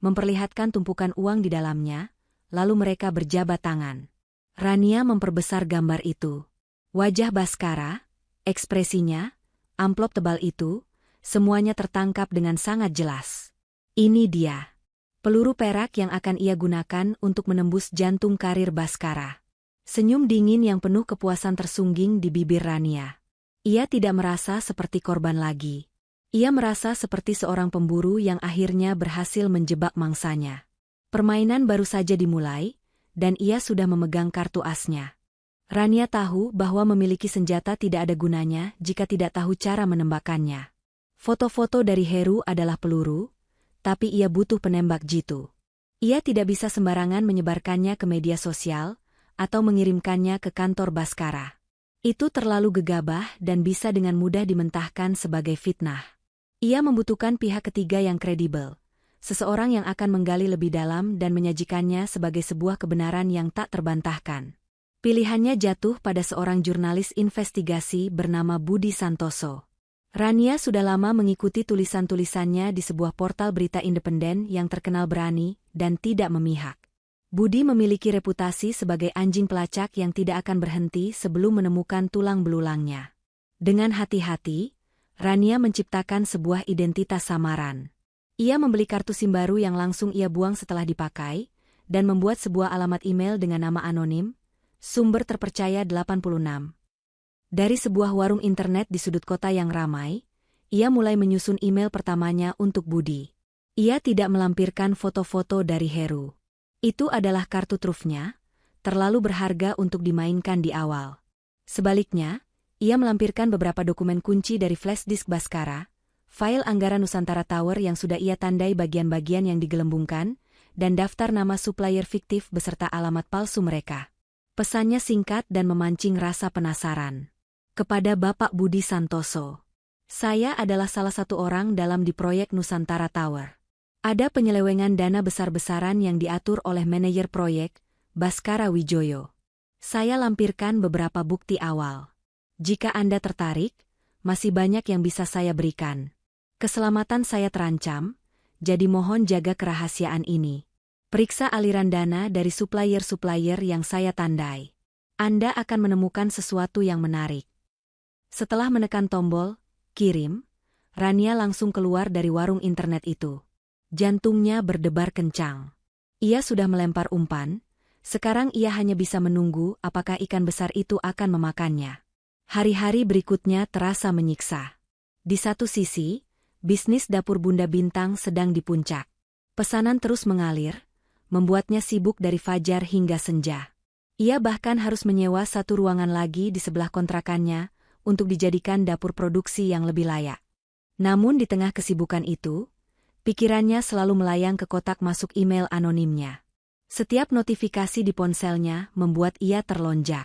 memperlihatkan tumpukan uang di dalamnya, lalu mereka berjabat tangan. Rania memperbesar gambar itu. Wajah Bhaskara, ekspresinya, amplop tebal itu, semuanya tertangkap dengan sangat jelas. Ini dia. Peluru perak yang akan ia gunakan untuk menembus jantung karir Bhaskara. Senyum dingin yang penuh kepuasan tersungging di bibir Rania. Ia tidak merasa seperti korban lagi. Ia merasa seperti seorang pemburu yang akhirnya berhasil menjebak mangsanya. Permainan baru saja dimulai, dan ia sudah memegang kartu asnya. Rania tahu bahwa memiliki senjata tidak ada gunanya jika tidak tahu cara menembakkannya. Foto-foto dari Heru adalah peluru, tapi ia butuh penembak jitu. Ia tidak bisa sembarangan menyebarkannya ke media sosial, atau mengirimkannya ke kantor Bhaskara. Itu terlalu gegabah dan bisa dengan mudah dimentahkan sebagai fitnah. Ia membutuhkan pihak ketiga yang kredibel. Seseorang yang akan menggali lebih dalam dan menyajikannya sebagai sebuah kebenaran yang tak terbantahkan. Pilihannya jatuh pada seorang jurnalis investigasi bernama Budi Santoso. Rania sudah lama mengikuti tulisan-tulisannya di sebuah portal berita independen yang terkenal berani dan tidak memihak. Budi memiliki reputasi sebagai anjing pelacak yang tidak akan berhenti sebelum menemukan tulang belulangnya. Dengan hati-hati, Rania menciptakan sebuah identitas samaran. Ia membeli kartu SIM baru yang langsung ia buang setelah dipakai, dan membuat sebuah alamat email dengan nama anonim, sumber terpercaya 86. Dari sebuah warung internet di sudut kota yang ramai, ia mulai menyusun email pertamanya untuk Budi. Ia tidak melampirkan foto-foto dari Heru. Itu adalah kartu trufnya, terlalu berharga untuk dimainkan di awal. Sebaliknya, ia melampirkan beberapa dokumen kunci dari flash disk Bhaskara, file anggaran Nusantara Tower yang sudah ia tandai bagian-bagian yang digelembungkan, dan daftar nama supplier fiktif beserta alamat palsu mereka. Pesannya singkat dan memancing rasa penasaran. Kepada Bapak Budi Santoso. Saya adalah salah satu orang dalam di proyek Nusantara Tower. Ada penyelewengan dana besar-besaran yang diatur oleh manajer proyek, Bhaskara Wijoyo. Saya lampirkan beberapa bukti awal. Jika Anda tertarik, masih banyak yang bisa saya berikan. Keselamatan saya terancam, jadi mohon jaga kerahasiaan ini. Periksa aliran dana dari supplier-supplier yang saya tandai. Anda akan menemukan sesuatu yang menarik. Setelah menekan tombol, kirim, Rania langsung keluar dari warung internet itu. Jantungnya berdebar kencang. Ia sudah melempar umpan, sekarang ia hanya bisa menunggu apakah ikan besar itu akan memakannya. Hari-hari berikutnya terasa menyiksa. Di satu sisi, bisnis dapur Bunda Bintang sedang di puncak. Pesanan terus mengalir, membuatnya sibuk dari fajar hingga senja. Ia bahkan harus menyewa satu ruangan lagi di sebelah kontrakannya untuk dijadikan dapur produksi yang lebih layak. Namun di tengah kesibukan itu, pikirannya selalu melayang ke kotak masuk email anonimnya. Setiap notifikasi di ponselnya membuat ia terlonjak.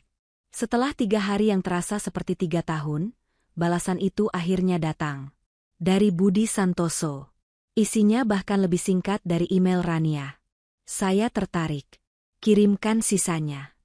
Setelah 3 hari yang terasa seperti 3 tahun, balasan itu akhirnya datang. Dari Budi Santoso. Isinya bahkan lebih singkat dari email Rania. Saya tertarik. Kirimkan sisanya.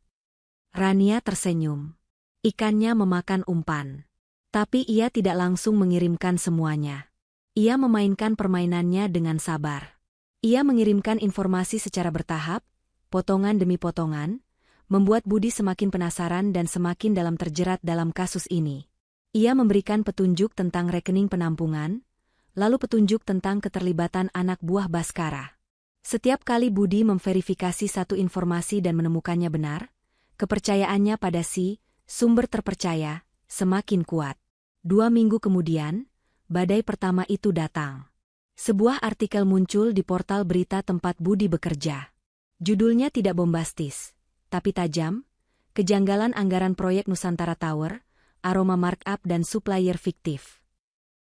Rania tersenyum. Ikannya memakan umpan. Tapi ia tidak langsung mengirimkan semuanya. Ia memainkan permainannya dengan sabar. Ia mengirimkan informasi secara bertahap, potongan demi potongan, membuat Budi semakin penasaran dan semakin dalam terjerat dalam kasus ini. Ia memberikan petunjuk tentang rekening penampungan, lalu petunjuk tentang keterlibatan anak buah Bhaskara. Setiap kali Budi memverifikasi satu informasi dan menemukannya benar, kepercayaannya pada si sumber terpercaya semakin kuat. 2 minggu kemudian, badai pertama itu datang. Sebuah artikel muncul di portal berita tempat Budi bekerja. Judulnya tidak bombastis, tapi tajam, kejanggalan anggaran proyek Nusantara Tower, aroma markup dan supplier fiktif.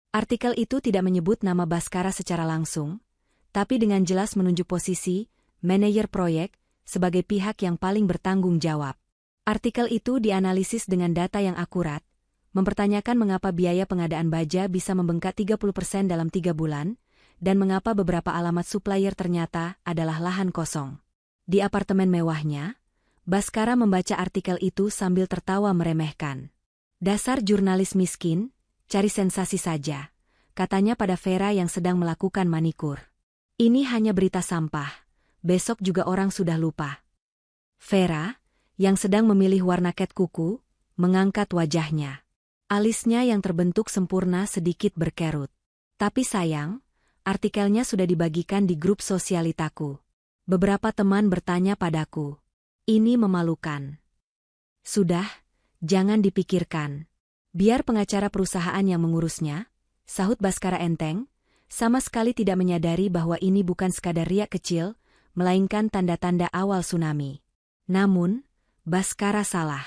Artikel itu tidak menyebut nama Baskara secara langsung, tapi dengan jelas menunjuk posisi manajer proyek sebagai pihak yang paling bertanggung jawab. Artikel itu dianalisis dengan data yang akurat, mempertanyakan mengapa biaya pengadaan baja bisa membengkak 30% dalam 3 bulan, dan mengapa beberapa alamat supplier ternyata adalah lahan kosong. Di apartemen mewahnya, Baskara membaca artikel itu sambil tertawa meremehkan. Dasar jurnalis miskin, cari sensasi saja, katanya pada Vera yang sedang melakukan manikur. Ini hanya berita sampah, besok juga orang sudah lupa. Vera, yang sedang memilih warna cat kuku, mengangkat wajahnya. Alisnya yang terbentuk sempurna sedikit berkerut. Tapi sayang, artikelnya sudah dibagikan di grup sosialitaku. Beberapa teman bertanya padaku. Ini memalukan. Sudah, jangan dipikirkan. Biar pengacara perusahaan yang mengurusnya, sahut Baskara enteng, sama sekali tidak menyadari bahwa ini bukan sekadar riak kecil, melainkan tanda-tanda awal tsunami. Namun, Baskara salah.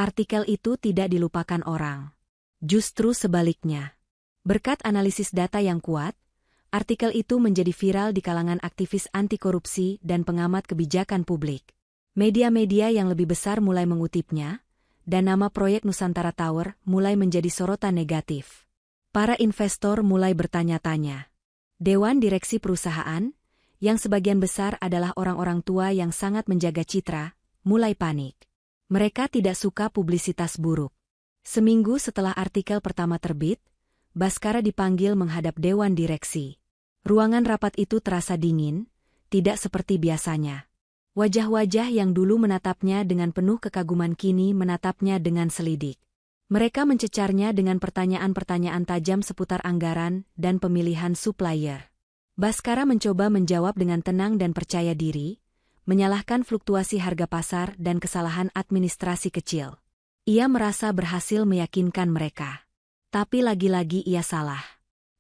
Artikel itu tidak dilupakan orang. Justru sebaliknya. Berkat analisis data yang kuat, artikel itu menjadi viral di kalangan aktivis anti korupsi dan pengamat kebijakan publik. Media-media yang lebih besar mulai mengutipnya, dan nama proyek Nusantara Tower mulai menjadi sorotan negatif. Para investor mulai bertanya-tanya. Dewan direksi perusahaan, yang sebagian besar adalah orang-orang tua yang sangat menjaga citra, mulai panik. Mereka tidak suka publisitas buruk. Seminggu setelah artikel pertama terbit, Baskara dipanggil menghadap Dewan Direksi. Ruangan rapat itu terasa dingin, tidak seperti biasanya. Wajah-wajah yang dulu menatapnya dengan penuh kekaguman kini menatapnya dengan selidik. Mereka mencecarnya dengan pertanyaan-pertanyaan tajam seputar anggaran dan pemilihan supplier. Baskara mencoba menjawab dengan tenang dan percaya diri, menyalahkan fluktuasi harga pasar dan kesalahan administrasi kecil. Ia merasa berhasil meyakinkan mereka. Tapi lagi-lagi ia salah.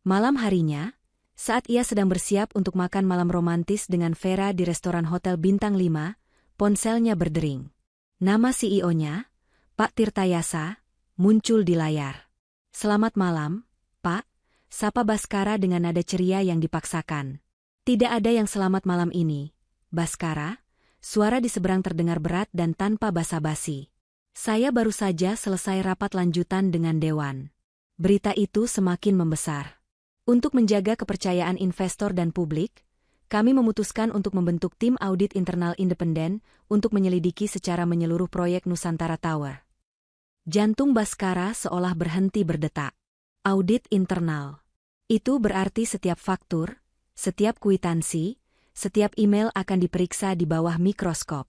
Malam harinya, saat ia sedang bersiap untuk makan malam romantis dengan Vera di restoran Hotel Bintang 5, ponselnya berdering. Nama CEO-nya, Pak Tirtayasa, muncul di layar. "Selamat malam, Pak," sapa Baskara dengan nada ceria yang dipaksakan. "Tidak ada yang selamat malam ini, Baskara," suara di seberang terdengar berat dan tanpa basa-basi. "Saya baru saja selesai rapat lanjutan dengan Dewan." Berita itu semakin membesar. Untuk menjaga kepercayaan investor dan publik, kami memutuskan untuk membentuk tim audit internal independen untuk menyelidiki secara menyeluruh proyek Nusantara Tower. Jantung Baskara seolah berhenti berdetak. Audit internal. Itu berarti setiap faktur, setiap kwitansi, setiap email akan diperiksa di bawah mikroskop.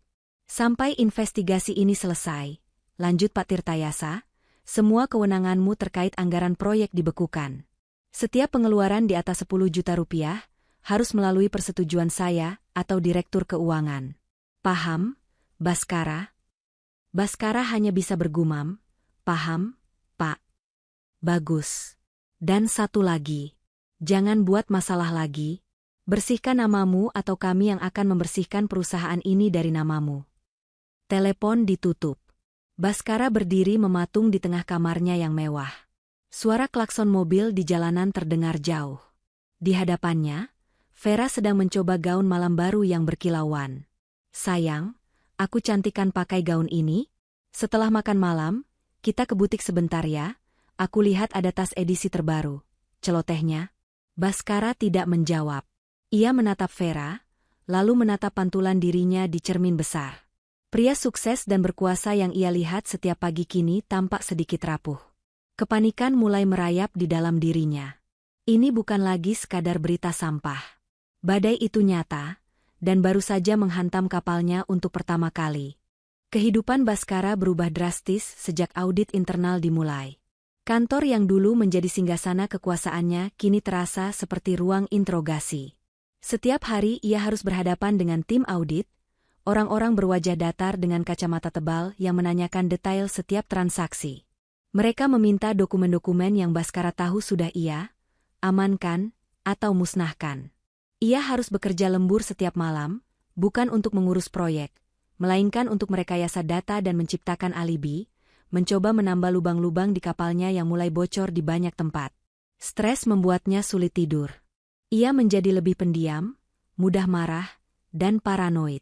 "Sampai investigasi ini selesai," lanjut Pak Tirtayasa, "semua kewenanganmu terkait anggaran proyek dibekukan. Setiap pengeluaran di atas 10 juta rupiah harus melalui persetujuan saya atau Direktur Keuangan. Paham, Baskara?" Baskara hanya bisa bergumam, "Paham, Pak." "Bagus. Dan satu lagi. Jangan buat masalah lagi. Bersihkan namamu atau kami yang akan membersihkan perusahaan ini dari namamu." Telepon ditutup. Baskara berdiri mematung di tengah kamarnya yang mewah. Suara klakson mobil di jalanan terdengar jauh. Di hadapannya, Vera sedang mencoba gaun malam baru yang berkilauan. "Sayang, aku cantikkan pakai gaun ini? Setelah makan malam, kita ke butik sebentar ya, aku lihat ada tas edisi terbaru," celotehnya. Baskara tidak menjawab. Ia menatap Vera, lalu menatap pantulan dirinya di cermin besar. Pria sukses dan berkuasa yang ia lihat setiap pagi kini tampak sedikit rapuh. Kepanikan mulai merayap di dalam dirinya. Ini bukan lagi sekadar berita sampah. Badai itu nyata, dan baru saja menghantam kapalnya untuk pertama kali. Kehidupan Baskara berubah drastis sejak audit internal dimulai. Kantor yang dulu menjadi singgasana kekuasaannya kini terasa seperti ruang interogasi. Setiap hari ia harus berhadapan dengan tim audit, orang-orang berwajah datar dengan kacamata tebal yang menanyakan detail setiap transaksi. Mereka meminta dokumen-dokumen yang Baskara tahu sudah ia amankan atau musnahkan. Ia harus bekerja lembur setiap malam, bukan untuk mengurus proyek, melainkan untuk merekayasa data dan menciptakan alibi, mencoba menambah lubang-lubang di kapalnya yang mulai bocor di banyak tempat. Stres membuatnya sulit tidur. Ia menjadi lebih pendiam, mudah marah, dan paranoid.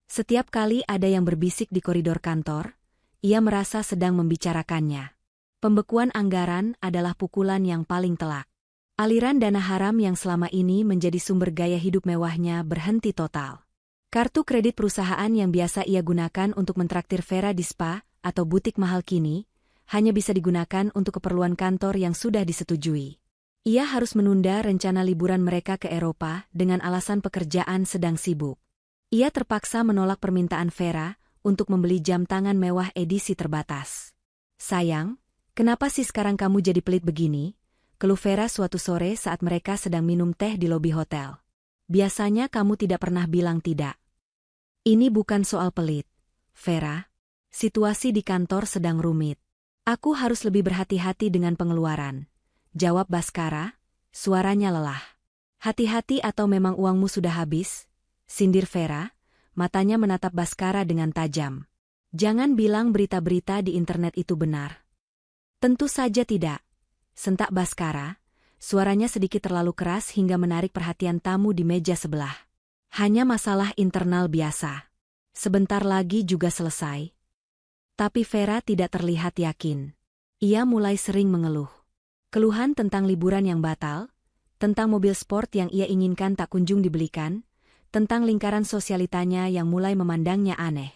Setiap kali ada yang berbisik di koridor kantor, ia merasa sedang membicarakannya. Pembekuan anggaran adalah pukulan yang paling telak. Aliran dana haram yang selama ini menjadi sumber gaya hidup mewahnya berhenti total. Kartu kredit perusahaan yang biasa ia gunakan untuk mentraktir Vera di spa atau butik mahal kini, hanya bisa digunakan untuk keperluan kantor yang sudah disetujui. Ia harus menunda rencana liburan mereka ke Eropa dengan alasan pekerjaan sedang sibuk. Ia terpaksa menolak permintaan Vera untuk membeli jam tangan mewah edisi terbatas. "Sayang, kenapa sih sekarang kamu jadi pelit begini?" keluh Vera suatu sore saat mereka sedang minum teh di lobi hotel. "Biasanya kamu tidak pernah bilang tidak." "Ini bukan soal pelit, Vera. Situasi di kantor sedang rumit. Aku harus lebih berhati-hati dengan pengeluaran," jawab Baskara, suaranya lelah. "Hati-hati atau memang uangmu sudah habis?" sindir Vera, matanya menatap Baskara dengan tajam. "Jangan bilang berita-berita di internet itu benar." "Tentu saja tidak," sentak Baskara, suaranya sedikit terlalu keras hingga menarik perhatian tamu di meja sebelah. "Hanya masalah internal biasa. Sebentar lagi juga selesai." Tapi Vera tidak terlihat yakin. Ia mulai sering mengeluh. Keluhan tentang liburan yang batal, tentang mobil sport yang ia inginkan tak kunjung dibelikan, tentang lingkaran sosialitanya yang mulai memandangnya aneh.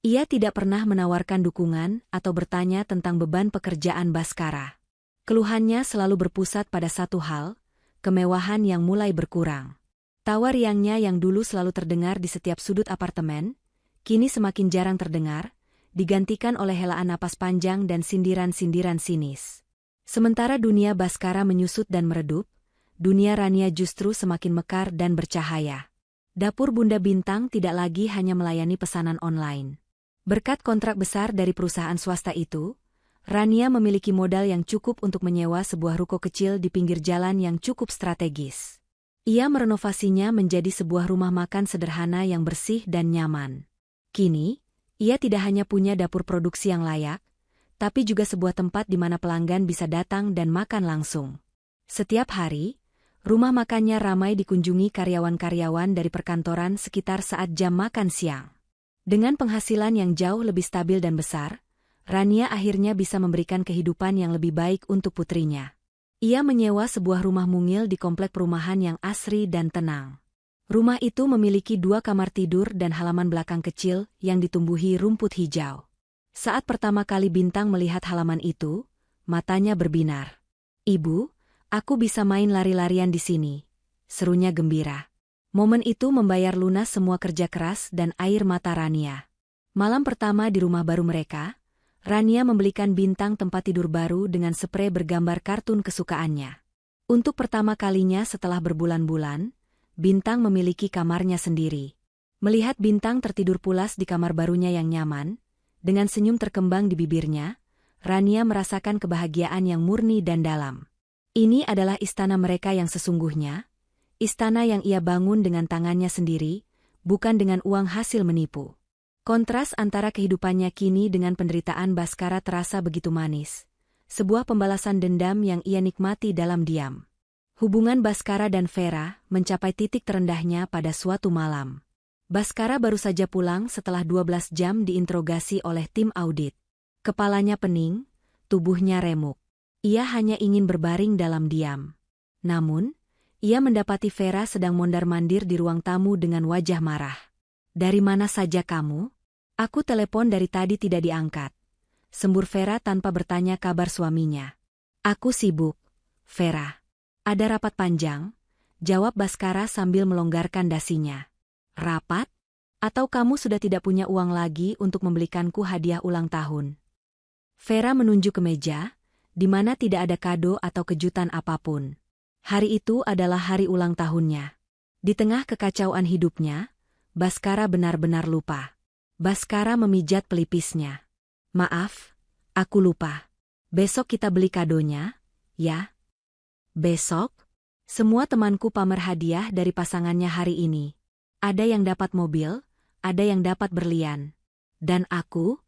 Ia tidak pernah menawarkan dukungan atau bertanya tentang beban pekerjaan Baskara. Keluhannya selalu berpusat pada satu hal, kemewahan yang mulai berkurang. Tawa riangnya yang dulu selalu terdengar di setiap sudut apartemen, kini semakin jarang terdengar, digantikan oleh helaan napas panjang dan sindiran-sindiran sinis. Sementara dunia Baskara menyusut dan meredup, dunia Rania justru semakin mekar dan bercahaya. Dapur Bunda Bintang tidak lagi hanya melayani pesanan online. Berkat kontrak besar dari perusahaan swasta itu, Rania memiliki modal yang cukup untuk menyewa sebuah ruko kecil di pinggir jalan yang cukup strategis. Ia merenovasinya menjadi sebuah rumah makan sederhana yang bersih dan nyaman. Kini, ia tidak hanya punya dapur produksi yang layak, tapi juga sebuah tempat di mana pelanggan bisa datang dan makan langsung. Setiap hari, rumah makannya ramai dikunjungi karyawan-karyawan dari perkantoran sekitar saat jam makan siang. Dengan penghasilan yang jauh lebih stabil dan besar, Rania akhirnya bisa memberikan kehidupan yang lebih baik untuk putrinya. Ia menyewa sebuah rumah mungil di komplek perumahan yang asri dan tenang. Rumah itu memiliki 2 kamar tidur dan halaman belakang kecil yang ditumbuhi rumput hijau. Saat pertama kali Bintang melihat halaman itu, matanya berbinar. "Ibu, aku bisa main lari-larian di sini," serunya gembira. Momen itu membayar lunas semua kerja keras dan air mata Rania. Malam pertama di rumah baru mereka, Rania membelikan Bintang tempat tidur baru dengan sprei bergambar kartun kesukaannya. Untuk pertama kalinya setelah berbulan-bulan, Bintang memiliki kamarnya sendiri. Melihat Bintang tertidur pulas di kamar barunya yang nyaman, dengan senyum terkembang di bibirnya, Rania merasakan kebahagiaan yang murni dan dalam. Ini adalah istana mereka yang sesungguhnya, istana yang ia bangun dengan tangannya sendiri, bukan dengan uang hasil menipu. Kontras antara kehidupannya kini dengan penderitaan Baskara terasa begitu manis. Sebuah pembalasan dendam yang ia nikmati dalam diam. Hubungan Baskara dan Vera mencapai titik terendahnya pada suatu malam. Baskara baru saja pulang setelah 12 jam diinterogasi oleh tim audit. Kepalanya pening, tubuhnya remuk. Ia hanya ingin berbaring dalam diam. Namun, ia mendapati Vera sedang mondar-mandir di ruang tamu dengan wajah marah. "Dari mana saja kamu? Aku telepon dari tadi tidak diangkat," sembur Vera tanpa bertanya kabar suaminya. "Aku sibuk, Vera. Ada rapat panjang," jawab Baskara sambil melonggarkan dasinya. "Rapat? Atau kamu sudah tidak punya uang lagi untuk membelikanku hadiah ulang tahun?" Vera menunjuk ke meja, di mana tidak ada kado atau kejutan apapun. Hari itu adalah hari ulang tahunnya. Di tengah kekacauan hidupnya, Baskara benar-benar lupa. Baskara memijat pelipisnya. "Maaf, aku lupa. Besok kita beli kadonya, ya?" "Besok? Semua temanku pamer hadiah dari pasangannya hari ini. Ada yang dapat mobil, ada yang dapat berlian. Dan aku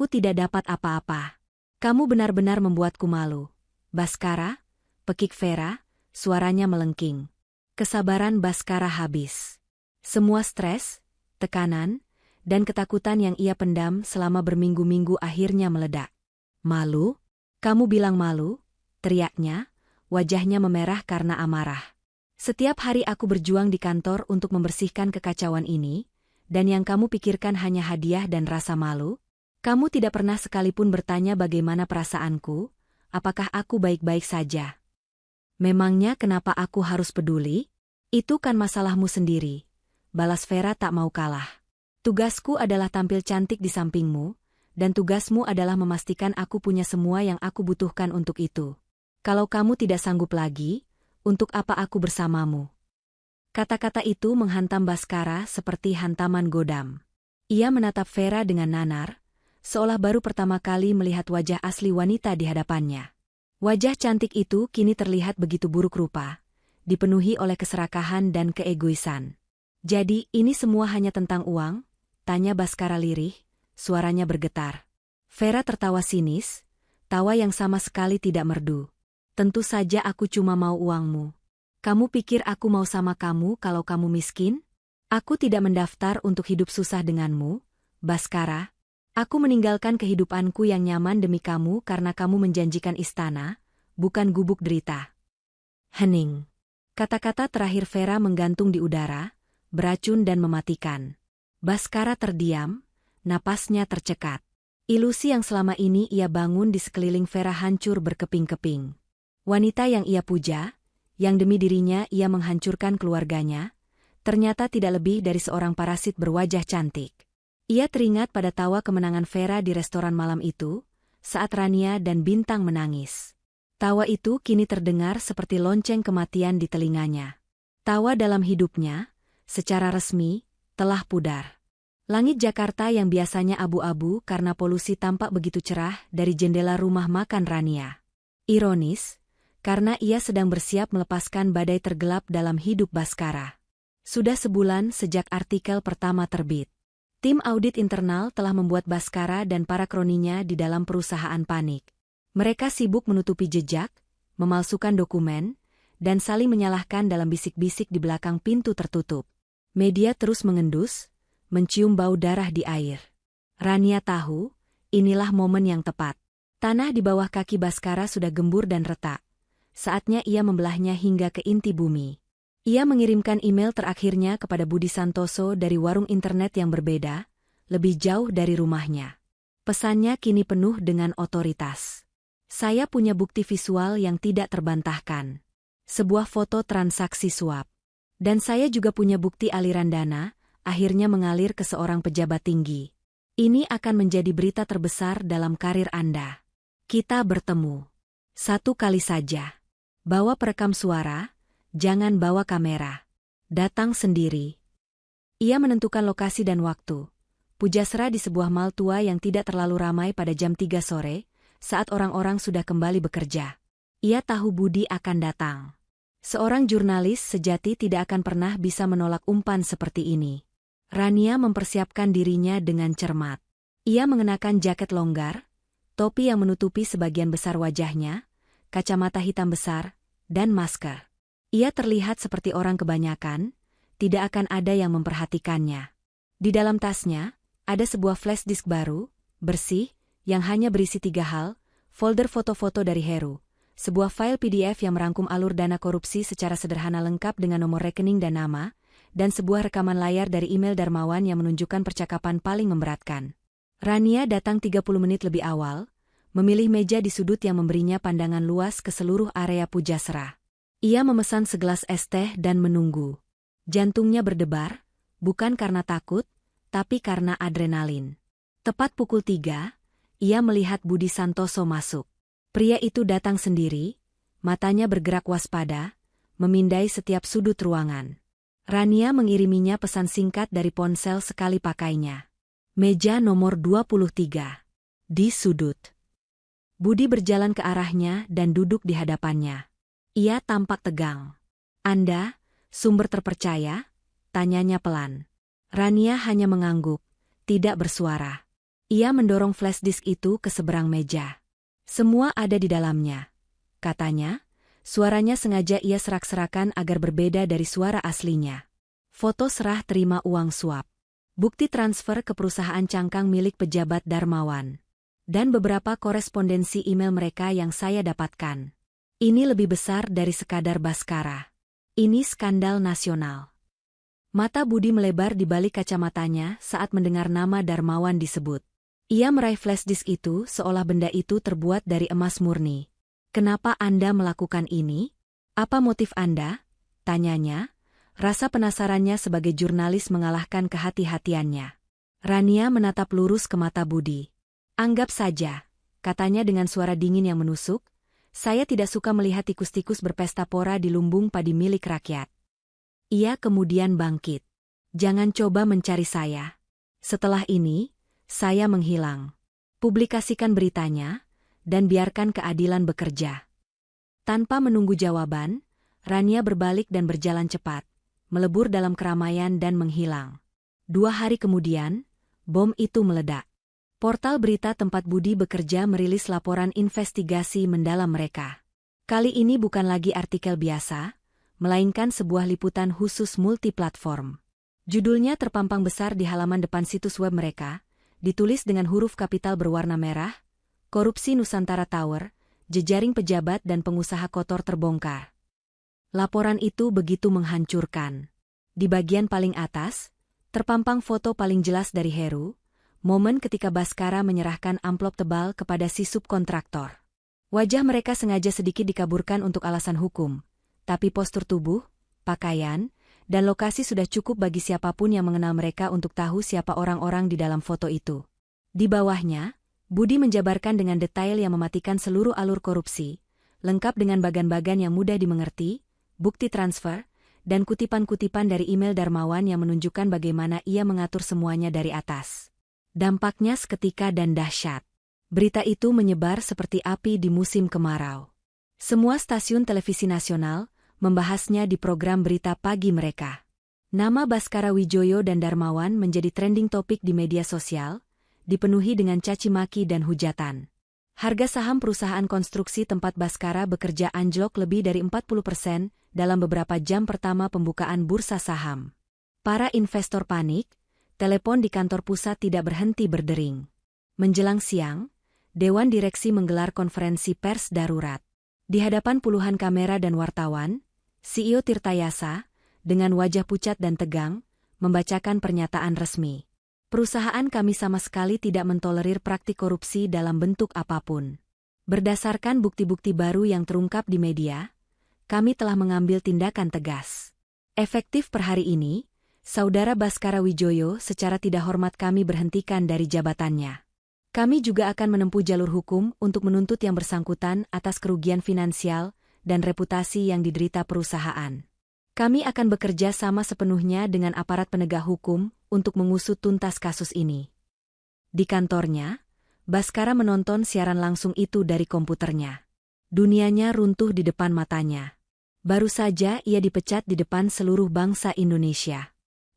tidak dapat apa-apa. Kamu benar-benar membuatku malu. Baskara, pekik Vera, suaranya melengking. Kesabaran Baskara habis. Semua stres, tekanan, dan ketakutan yang ia pendam selama berminggu-minggu akhirnya meledak. Malu? Kamu bilang malu? Teriaknya, wajahnya memerah karena amarah. Setiap hari aku berjuang di kantor untuk membersihkan kekacauan ini, dan yang kamu pikirkan hanya hadiah dan rasa malu? Kamu tidak pernah sekalipun bertanya bagaimana perasaanku, apakah aku baik-baik saja. Memangnya kenapa aku harus peduli? Itu kan masalahmu sendiri. Balas Vera tak mau kalah. Tugasku adalah tampil cantik di sampingmu, dan tugasmu adalah memastikan aku punya semua yang aku butuhkan untuk itu. Kalau kamu tidak sanggup lagi, untuk apa aku bersamamu? Kata-kata itu menghantam Baskara seperti hantaman godam. Ia menatap Vera dengan nanar, seolah baru pertama kali melihat wajah asli wanita di hadapannya. Wajah cantik itu kini terlihat begitu buruk rupa, dipenuhi oleh keserakahan dan keegoisan. Jadi, ini semua hanya tentang uang? Tanya Baskara lirih, suaranya bergetar. Vera tertawa sinis, tawa yang sama sekali tidak merdu. Tentu saja aku cuma mau uangmu. Kamu pikir aku mau sama kamu kalau kamu miskin? Aku tidak mendaftar untuk hidup susah denganmu, Baskara. Aku meninggalkan kehidupanku yang nyaman demi kamu karena kamu menjanjikan istana, bukan gubuk derita. Hening. Kata-kata terakhir Vera menggantung di udara, beracun dan mematikan. Baskara terdiam, napasnya tercekat. Ilusi yang selama ini ia bangun di sekeliling Vera hancur berkeping-keping. Wanita yang ia puja, yang demi dirinya ia menghancurkan keluarganya, ternyata tidak lebih dari seorang parasit berwajah cantik. Ia teringat pada tawa kemenangan Vera di restoran malam itu, saat Rania dan Bintang menangis. Tawa itu kini terdengar seperti lonceng kematian di telinganya. Tawa dalam hidupnya, secara resmi, telah pudar. Langit Jakarta yang biasanya abu-abu karena polusi tampak begitu cerah dari jendela rumah makan Rania. Ironis, karena ia sedang bersiap melepaskan badai tergelap dalam hidup Baskara. Sudah sebulan sejak artikel pertama terbit. Tim audit internal telah membuat Baskara dan para kroninya di dalam perusahaan panik. Mereka sibuk menutupi jejak, memalsukan dokumen, dan saling menyalahkan dalam bisik-bisik di belakang pintu tertutup. Media terus mengendus, mencium bau darah di air. Rania tahu, inilah momen yang tepat. Tanah di bawah kaki Baskara sudah gembur dan retak. Saatnya ia membelahnya hingga ke inti bumi. Ia mengirimkan email terakhirnya kepada Budi Santoso dari warung internet yang berbeda, lebih jauh dari rumahnya. Pesannya kini penuh dengan otoritas. Saya punya bukti visual yang tidak terbantahkan. Sebuah foto transaksi suap. Dan saya juga punya bukti aliran dana, akhirnya mengalir ke seorang pejabat tinggi. Ini akan menjadi berita terbesar dalam karir Anda. Kita bertemu. Satu kali saja. Bawa perekam suara, jangan bawa kamera. Datang sendiri. Ia menentukan lokasi dan waktu. Pujasera di sebuah mal tua yang tidak terlalu ramai pada jam 3 sore, saat orang-orang sudah kembali bekerja. Ia tahu Budi akan datang. Seorang jurnalis sejati tidak akan pernah bisa menolak umpan seperti ini. Rania mempersiapkan dirinya dengan cermat. Ia mengenakan jaket longgar, topi yang menutupi sebagian besar wajahnya, kacamata hitam besar, dan masker. Ia terlihat seperti orang kebanyakan, tidak akan ada yang memperhatikannya. Di dalam tasnya, ada sebuah flash disk baru, bersih, yang hanya berisi 3 hal, folder foto-foto dari Heru, sebuah file PDF yang merangkum alur dana korupsi secara sederhana lengkap dengan nomor rekening dan nama, dan sebuah rekaman layar dari email Darmawan yang menunjukkan percakapan paling memberatkan. Rania datang 30 menit lebih awal, memilih meja di sudut yang memberinya pandangan luas ke seluruh area Pujasera. Ia memesan segelas es teh dan menunggu. Jantungnya berdebar, bukan karena takut, tapi karena adrenalin. Tepat pukul 3, ia melihat Budi Santoso masuk. Pria itu datang sendiri, matanya bergerak waspada, memindai setiap sudut ruangan. Rania mengiriminya pesan singkat dari ponsel sekali pakainya. Meja nomor 23. Di sudut. Budi berjalan ke arahnya dan duduk di hadapannya. Ia tampak tegang. Anda, sumber terpercaya? Tanyanya pelan. Rania hanya mengangguk, tidak bersuara. Ia mendorong flash disk itu ke seberang meja. Semua ada di dalamnya. Katanya, suaranya sengaja ia serak-serakan agar berbeda dari suara aslinya. Foto serah terima uang suap. Bukti transfer ke perusahaan cangkang milik pejabat Darmawan. Dan beberapa korespondensi email mereka yang saya dapatkan. Ini lebih besar dari sekadar Baskara. Ini skandal nasional. Mata Budi melebar di balik kacamatanya saat mendengar nama Darmawan disebut. Ia meraih flash disk itu seolah benda itu terbuat dari emas murni. Kenapa Anda melakukan ini? Apa motif Anda? Tanyanya. Rasa penasarannya sebagai jurnalis mengalahkan kehati-hatiannya. Rania menatap lurus ke mata Budi. Anggap saja, katanya dengan suara dingin yang menusuk, saya tidak suka melihat tikus-tikus berpesta pora di lumbung padi milik rakyat. Ia kemudian bangkit. Jangan coba mencari saya. Setelah ini, saya menghilang. Publikasikan beritanya, dan biarkan keadilan bekerja. Tanpa menunggu jawaban, Rania berbalik dan berjalan cepat, melebur dalam keramaian dan menghilang. 2 hari kemudian, bom itu meledak. Portal berita tempat Budi bekerja merilis laporan investigasi mendalam mereka. Kali ini bukan lagi artikel biasa, melainkan sebuah liputan khusus multiplatform. Judulnya terpampang besar di halaman depan situs web mereka, ditulis dengan huruf kapital berwarna merah, Korupsi Nusantara Tower, jejaring pejabat dan pengusaha kotor terbongkar. Laporan itu begitu menghancurkan. Di bagian paling atas, terpampang foto paling jelas dari Heru, momen ketika Baskara menyerahkan amplop tebal kepada si subkontraktor. Wajah mereka sengaja sedikit dikaburkan untuk alasan hukum, tapi postur tubuh, pakaian, dan lokasi sudah cukup bagi siapapun yang mengenal mereka untuk tahu siapa orang-orang di dalam foto itu. Di bawahnya, Budi menjabarkan dengan detail yang mematikan seluruh alur korupsi, lengkap dengan bagan-bagan yang mudah dimengerti, bukti transfer, dan kutipan-kutipan dari email Darmawan yang menunjukkan bagaimana ia mengatur semuanya dari atas. Dampaknya seketika dan dahsyat. Berita itu menyebar seperti api di musim kemarau. Semua stasiun televisi nasional membahasnya di program berita pagi mereka. Nama Baskara Wijoyo dan Darmawan menjadi trending topik di media sosial, dipenuhi dengan caci maki dan hujatan. Harga saham perusahaan konstruksi tempat Baskara bekerja anjlok lebih dari 40% dalam beberapa jam pertama pembukaan bursa saham. Para investor panik. Telepon di kantor pusat tidak berhenti berdering. Menjelang siang, Dewan Direksi menggelar konferensi pers darurat. Di hadapan puluhan kamera dan wartawan, CEO Tirtayasa, dengan wajah pucat dan tegang, membacakan pernyataan resmi. Perusahaan kami sama sekali tidak mentolerir praktik korupsi dalam bentuk apapun. Berdasarkan bukti-bukti baru yang terungkap di media, kami telah mengambil tindakan tegas. Efektif per hari ini, Saudara Baskara Wijoyo secara tidak hormat kami berhentikan dari jabatannya. Kami juga akan menempuh jalur hukum untuk menuntut yang bersangkutan atas kerugian finansial dan reputasi yang diderita perusahaan. Kami akan bekerja sama sepenuhnya dengan aparat penegak hukum untuk mengusut tuntas kasus ini. Di kantornya, Baskara menonton siaran langsung itu dari komputernya. Dunianya runtuh di depan matanya. Baru saja ia dipecat di depan seluruh bangsa Indonesia.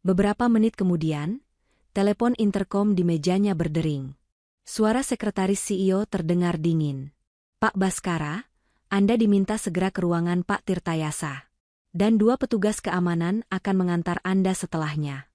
Beberapa menit kemudian, telepon interkom di mejanya berdering. Suara sekretaris CEO terdengar dingin. Pak Baskara, Anda diminta segera ke ruangan Pak Tirtayasa. Dan 2 petugas keamanan akan mengantar Anda setelahnya.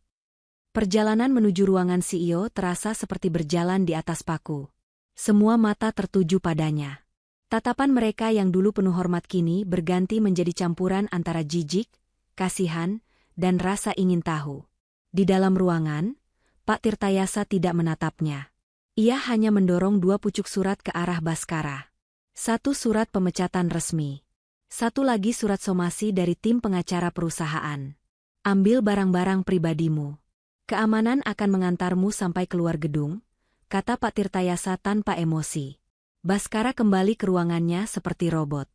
Perjalanan menuju ruangan CEO terasa seperti berjalan di atas paku. Semua mata tertuju padanya. Tatapan mereka yang dulu penuh hormat kini berganti menjadi campuran antara jijik, kasihan, dan rasa ingin tahu. Di dalam ruangan, Pak Tirtayasa tidak menatapnya. Ia hanya mendorong 2 pucuk surat ke arah Baskara. 1 surat pemecatan resmi. 1 lagi surat somasi dari tim pengacara perusahaan. Ambil barang-barang pribadimu. Keamanan akan mengantarmu sampai keluar gedung, kata Pak Tirtayasa tanpa emosi. Baskara kembali ke ruangannya seperti robot.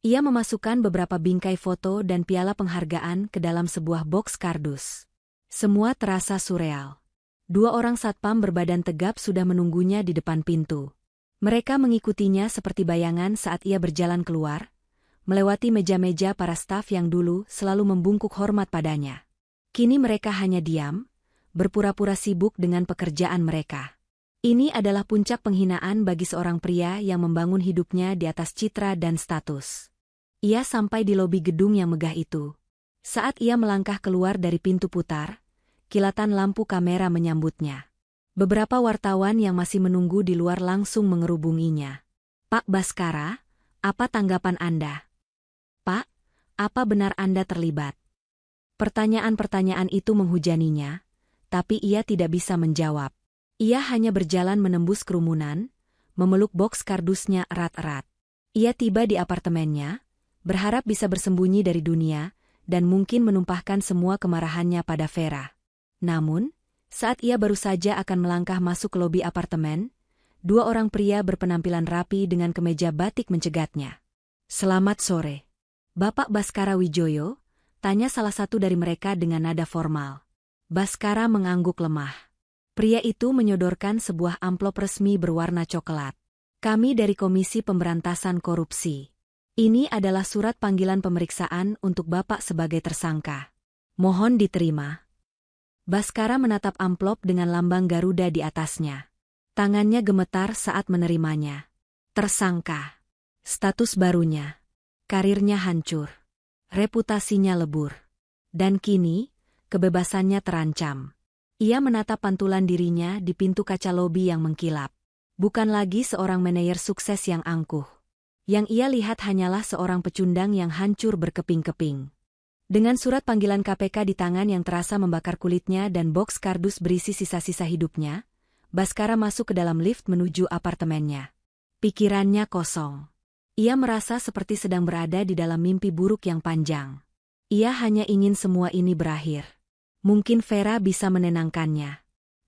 Ia memasukkan beberapa bingkai foto dan piala penghargaan ke dalam sebuah boks kardus. Semua terasa surreal. 2 orang satpam berbadan tegap sudah menunggunya di depan pintu. Mereka mengikutinya seperti bayangan saat ia berjalan keluar, melewati meja-meja para staf yang dulu selalu membungkuk hormat padanya. Kini mereka hanya diam, berpura-pura sibuk dengan pekerjaan mereka. Ini adalah puncak penghinaan bagi seorang pria yang membangun hidupnya di atas citra dan status. Ia sampai di lobi gedung yang megah itu. Saat ia melangkah keluar dari pintu putar, kilatan lampu kamera menyambutnya. Beberapa wartawan yang masih menunggu di luar langsung mengerubunginya. "Pak Baskara, apa tanggapan Anda?" "Pak, apa benar Anda terlibat?" Pertanyaan-pertanyaan itu menghujaninya, tapi ia tidak bisa menjawab. Ia hanya berjalan menembus kerumunan, memeluk boks kardusnya erat-erat. Ia tiba di apartemennya, berharap bisa bersembunyi dari dunia, dan mungkin menumpahkan semua kemarahannya pada Vera. Namun, saat ia baru saja akan melangkah masuk ke lobi apartemen, dua orang pria berpenampilan rapi dengan kemeja batik mencegatnya. "Selamat sore, Bapak Baskara Wijoyo," tanya salah satu dari mereka dengan nada formal. Baskara mengangguk lemah. Pria itu menyodorkan sebuah amplop resmi berwarna coklat. "Kami dari Komisi Pemberantasan Korupsi. Ini adalah surat panggilan pemeriksaan untuk Bapak sebagai tersangka. Mohon diterima." Baskara menatap amplop dengan lambang Garuda di atasnya. Tangannya gemetar saat menerimanya. Tersangka. Status barunya. Karirnya hancur. Reputasinya lebur. Dan kini, kebebasannya terancam. Ia menatap pantulan dirinya di pintu kaca lobi yang mengkilap. Bukan lagi seorang manajer sukses yang angkuh. Yang ia lihat hanyalah seorang pecundang yang hancur berkeping-keping. Dengan surat panggilan KPK di tangan yang terasa membakar kulitnya dan boks kardus berisi sisa-sisa hidupnya, Baskara masuk ke dalam lift menuju apartemennya. Pikirannya kosong. Ia merasa seperti sedang berada di dalam mimpi buruk yang panjang. Ia hanya ingin semua ini berakhir. Mungkin Vera bisa menenangkannya.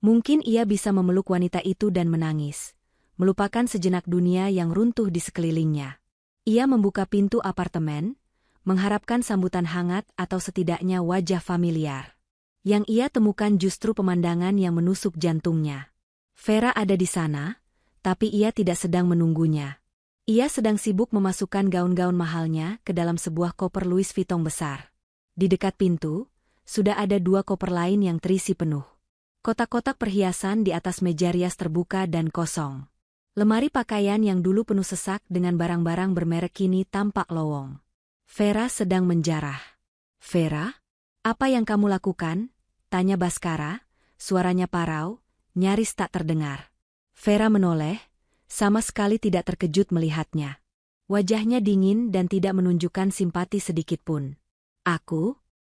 Mungkin ia bisa memeluk wanita itu dan menangis, melupakan sejenak dunia yang runtuh di sekelilingnya. Ia membuka pintu apartemen, mengharapkan sambutan hangat atau setidaknya wajah familiar. Yang ia temukan justru pemandangan yang menusuk jantungnya. Vera ada di sana, tapi ia tidak sedang menunggunya. Ia sedang sibuk memasukkan gaun-gaun mahalnya ke dalam sebuah koper Louis Vuitton besar. Di dekat pintu, sudah ada dua koper lain yang terisi penuh. Kotak-kotak perhiasan di atas meja rias terbuka dan kosong. Lemari pakaian yang dulu penuh sesak dengan barang-barang bermerek kini tampak lowong. Vera sedang menjarah. "Vera, apa yang kamu lakukan?" tanya Baskara, suaranya parau, nyaris tak terdengar. Vera menoleh, sama sekali tidak terkejut melihatnya. Wajahnya dingin dan tidak menunjukkan simpati sedikitpun.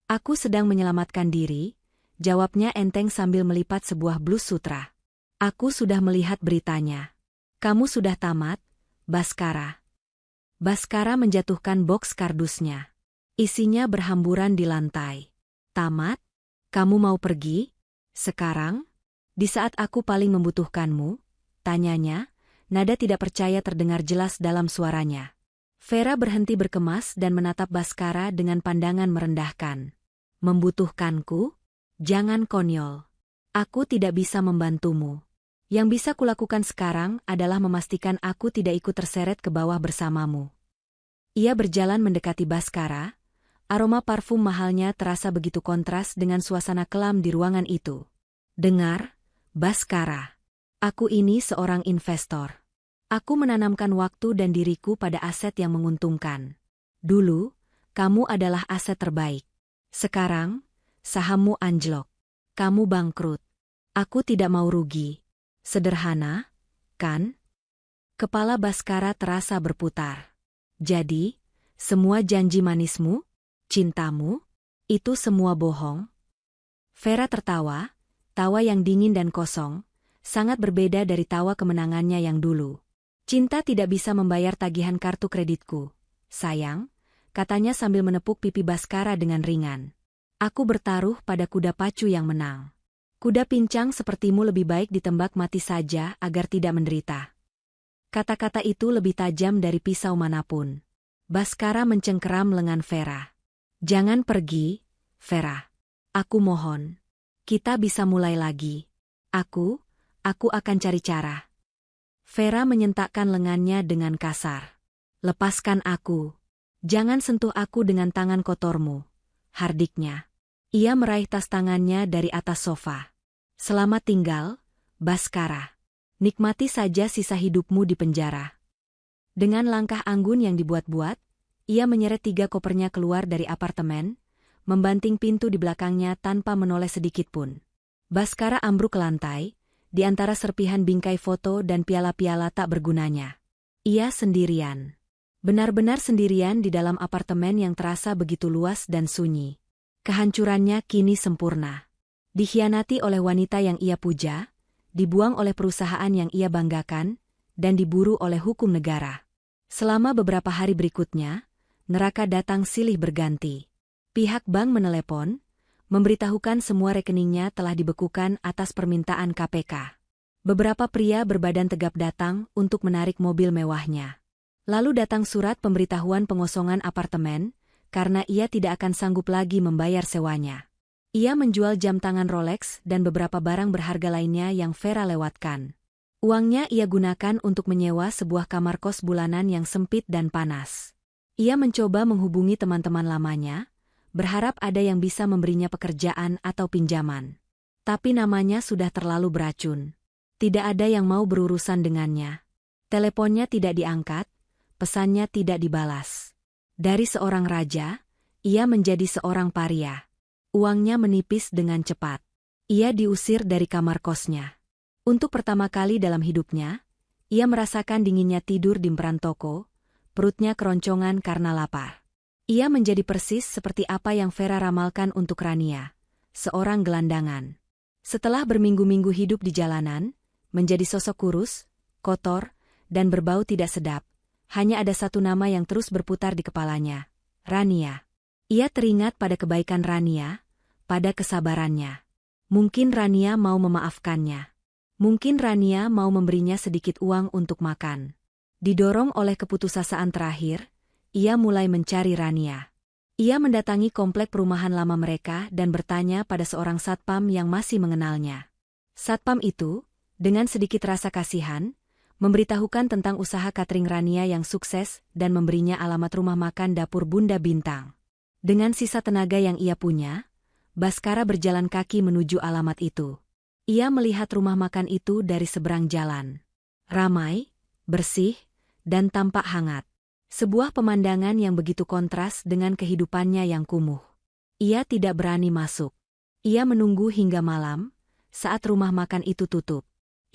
Aku sedang menyelamatkan diri," jawabnya enteng sambil melipat sebuah blus sutra. "Aku sudah melihat beritanya. Kamu sudah tamat, Baskara." Baskara menjatuhkan boks kardusnya. Isinya berhamburan di lantai. "Tamat? Kamu mau pergi? Sekarang? Di saat aku paling membutuhkanmu?" tanyanya, nada tidak percaya terdengar jelas dalam suaranya. Vera berhenti berkemas dan menatap Baskara dengan pandangan merendahkan. "Membutuhkanku? Jangan konyol. Aku tidak bisa membantumu. Yang bisa kulakukan sekarang adalah memastikan aku tidak ikut terseret ke bawah bersamamu." Ia berjalan mendekati Baskara. Aroma parfum mahalnya terasa begitu kontras dengan suasana kelam di ruangan itu. "Dengar, Baskara. Aku ini seorang investor. Aku menanamkan waktu dan diriku pada aset yang menguntungkan. Dulu, kamu adalah aset terbaik. Sekarang, sahammu anjlok. Kamu bangkrut. Aku tidak mau rugi. Sederhana, kan?" Kepala Baskara terasa berputar. "Jadi, semua janji manismu, cintamu, itu semua bohong?" Vera tertawa, tawa yang dingin dan kosong, sangat berbeda dari tawa kemenangannya yang dulu. "Cinta tidak bisa membayar tagihan kartu kreditku, sayang," katanya sambil menepuk pipi Baskara dengan ringan. "Aku bertaruh pada kuda pacu yang menang. Kuda pincang sepertimu lebih baik ditembak mati saja agar tidak menderita." Kata-kata itu lebih tajam dari pisau manapun. Baskara mencengkeram lengan Vera. "Jangan pergi, Vera. Aku mohon. Kita bisa mulai lagi. Aku akan cari cara." Vera menyentakkan lengannya dengan kasar. "Lepaskan aku. Jangan sentuh aku dengan tangan kotormu," hardiknya. Ia meraih tas tangannya dari atas sofa. "Selamat tinggal, Baskara. Nikmati saja sisa hidupmu di penjara. Dengan langkah anggun yang dibuat-buat, ia menyeret 3 kopernya keluar dari apartemen, membanting pintu di belakangnya tanpa menoleh sedikit pun. Baskara ambruk ke lantai, di antara serpihan bingkai foto dan piala-piala tak bergunanya. Ia sendirian. Benar-benar sendirian di dalam apartemen yang terasa begitu luas dan sunyi. Kehancurannya kini sempurna. Dikhianati oleh wanita yang ia puja, dibuang oleh perusahaan yang ia banggakan, dan diburu oleh hukum negara. Selama beberapa hari berikutnya, neraka datang silih berganti. Pihak bank menelepon, memberitahukan semua rekeningnya telah dibekukan atas permintaan KPK. Beberapa pria berbadan tegap datang untuk menarik mobil mewahnya. Lalu datang surat pemberitahuan pengosongan apartemen, karena ia tidak akan sanggup lagi membayar sewanya. Ia menjual jam tangan Rolex dan beberapa barang berharga lainnya yang Vera lewatkan. Uangnya ia gunakan untuk menyewa sebuah kamar kos bulanan yang sempit dan panas. Ia mencoba menghubungi teman-teman lamanya, berharap ada yang bisa memberinya pekerjaan atau pinjaman. Tapi namanya sudah terlalu beracun. Tidak ada yang mau berurusan dengannya. Teleponnya tidak diangkat, pesannya tidak dibalas. Dari seorang raja, ia menjadi seorang paria. Uangnya menipis dengan cepat. Ia diusir dari kamar kosnya. Untuk pertama kali dalam hidupnya, ia merasakan dinginnya tidur di emperan toko, perutnya keroncongan karena lapar. Ia menjadi persis seperti apa yang Vera ramalkan untuk Rania, seorang gelandangan. Setelah berminggu-minggu hidup di jalanan, menjadi sosok kurus, kotor, dan berbau tidak sedap, hanya ada satu nama yang terus berputar di kepalanya, Rania. Ia teringat pada kebaikan Rania, pada kesabarannya. Mungkin Rania mau memaafkannya. Mungkin Rania mau memberinya sedikit uang untuk makan. Didorong oleh keputusasaan terakhir, ia mulai mencari Rania. Ia mendatangi komplek perumahan lama mereka dan bertanya pada seorang satpam yang masih mengenalnya. Satpam itu, dengan sedikit rasa kasihan, memberitahukan tentang usaha catering Rania yang sukses dan memberinya alamat rumah makan dapur Bunda Bintang. Dengan sisa tenaga yang ia punya, Baskara berjalan kaki menuju alamat itu. Ia melihat rumah makan itu dari seberang jalan. Ramai, bersih, dan tampak hangat. Sebuah pemandangan yang begitu kontras dengan kehidupannya yang kumuh. Ia tidak berani masuk. Ia menunggu hingga malam, saat rumah makan itu tutup.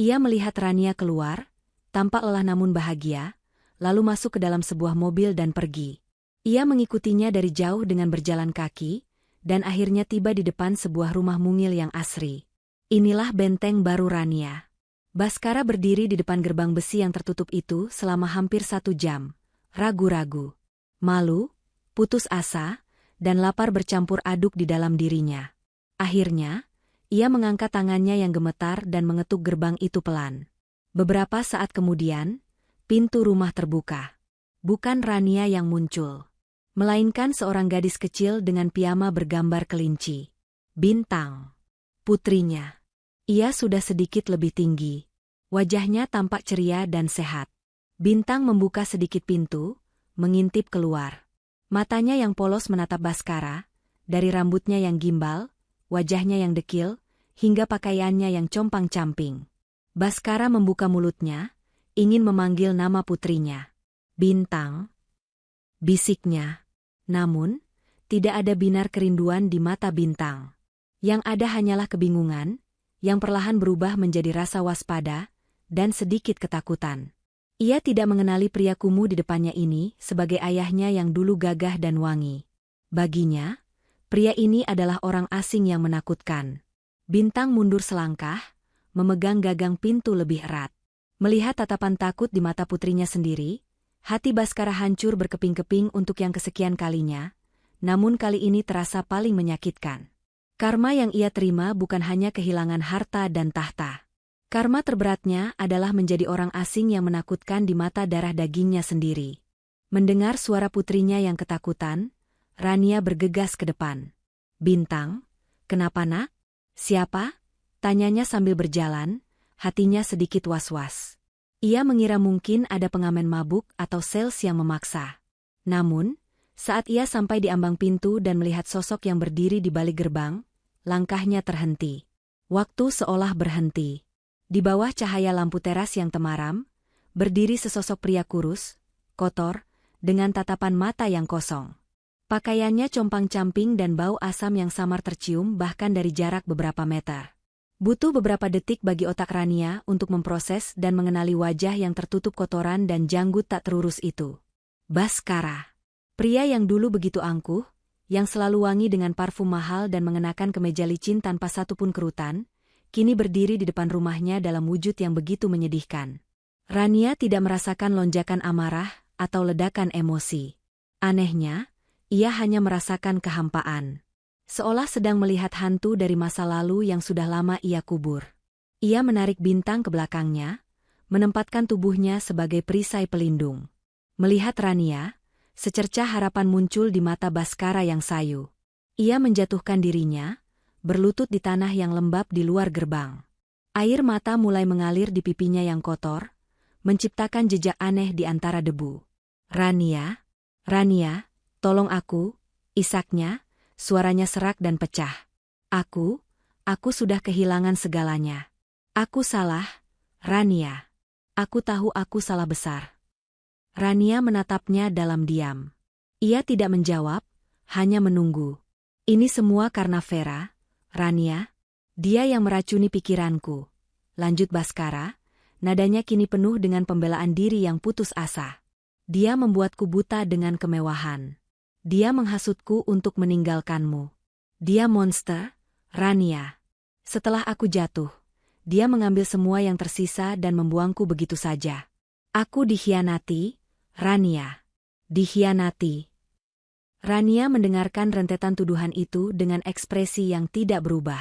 Ia melihat Rania keluar, tampak lelah namun bahagia, lalu masuk ke dalam sebuah mobil dan pergi. Ia mengikutinya dari jauh dengan berjalan kaki, dan akhirnya tiba di depan sebuah rumah mungil yang asri. Inilah benteng baru Rania. Baskara berdiri di depan gerbang besi yang tertutup itu selama hampir 1 jam. Ragu-ragu, malu, putus asa, dan lapar bercampur aduk di dalam dirinya. Akhirnya, ia mengangkat tangannya yang gemetar dan mengetuk gerbang itu pelan. Beberapa saat kemudian, pintu rumah terbuka. Bukan Rania yang muncul, melainkan seorang gadis kecil dengan piyama bergambar kelinci. Bintang. Putrinya. Ia sudah sedikit lebih tinggi. Wajahnya tampak ceria dan sehat. Bintang membuka sedikit pintu, mengintip keluar. Matanya yang polos menatap Baskara, dari rambutnya yang gimbal, wajahnya yang dekil, hingga pakaiannya yang compang-camping. Baskara membuka mulutnya, ingin memanggil nama putrinya. Bintang, bisiknya. Namun, tidak ada binar kerinduan di mata Bintang. Yang ada hanyalah kebingungan, yang perlahan berubah menjadi rasa waspada, dan sedikit ketakutan. Ia tidak mengenali pria kumuh di depannya ini sebagai ayahnya yang dulu gagah dan wangi. Baginya, pria ini adalah orang asing yang menakutkan. Bintang mundur selangkah, memegang gagang pintu lebih erat. Melihat tatapan takut di mata putrinya sendiri, hati Baskara hancur berkeping-keping untuk yang kesekian kalinya, namun kali ini terasa paling menyakitkan. Karma yang ia terima bukan hanya kehilangan harta dan tahta. Karma terberatnya adalah menjadi orang asing yang menakutkan di mata darah dagingnya sendiri. Mendengar suara putrinya yang ketakutan, Rania bergegas ke depan. Bintang, kenapa nak? Siapa? Tanyanya sambil berjalan, hatinya sedikit was-was. Ia mengira mungkin ada pengamen mabuk atau sales yang memaksa. Namun, saat ia sampai di ambang pintu dan melihat sosok yang berdiri di balik gerbang, langkahnya terhenti. Waktu seolah berhenti. Di bawah cahaya lampu teras yang temaram, berdiri sesosok pria kurus, kotor, dengan tatapan mata yang kosong. Pakaiannya compang-camping dan bau asam yang samar tercium bahkan dari jarak beberapa meter. Butuh beberapa detik bagi otak Rania untuk memproses dan mengenali wajah yang tertutup kotoran dan janggut tak terurus itu. Bhaskara. Pria yang dulu begitu angkuh, yang selalu wangi dengan parfum mahal dan mengenakan kemeja licin tanpa satupun kerutan, kini berdiri di depan rumahnya dalam wujud yang begitu menyedihkan. Rania tidak merasakan lonjakan amarah atau ledakan emosi. Anehnya, ia hanya merasakan kehampaan. Seolah sedang melihat hantu dari masa lalu yang sudah lama ia kubur. Ia menarik Bintang ke belakangnya, menempatkan tubuhnya sebagai perisai pelindung. Melihat Rania, secercah harapan muncul di mata Bhaskara yang sayu. Ia menjatuhkan dirinya, berlutut di tanah yang lembab di luar gerbang. Air mata mulai mengalir di pipinya yang kotor, menciptakan jejak aneh di antara debu. Rania, Rania, tolong aku, isaknya, suaranya serak dan pecah. Aku sudah kehilangan segalanya. Aku salah, Rania. Aku tahu aku salah besar. Rania menatapnya dalam diam. Ia tidak menjawab, hanya menunggu. Ini semua karena Vera, Rania. Dia yang meracuni pikiranku. Lanjut Bhaskara, nadanya kini penuh dengan pembelaan diri yang putus asa. Dia membuatku buta dengan kemewahan. Dia menghasutku untuk meninggalkanmu. Dia monster, Rania. Setelah aku jatuh, dia mengambil semua yang tersisa dan membuangku begitu saja. Aku dikhianati, Rania. Dikhianati. Rania mendengarkan rentetan tuduhan itu dengan ekspresi yang tidak berubah.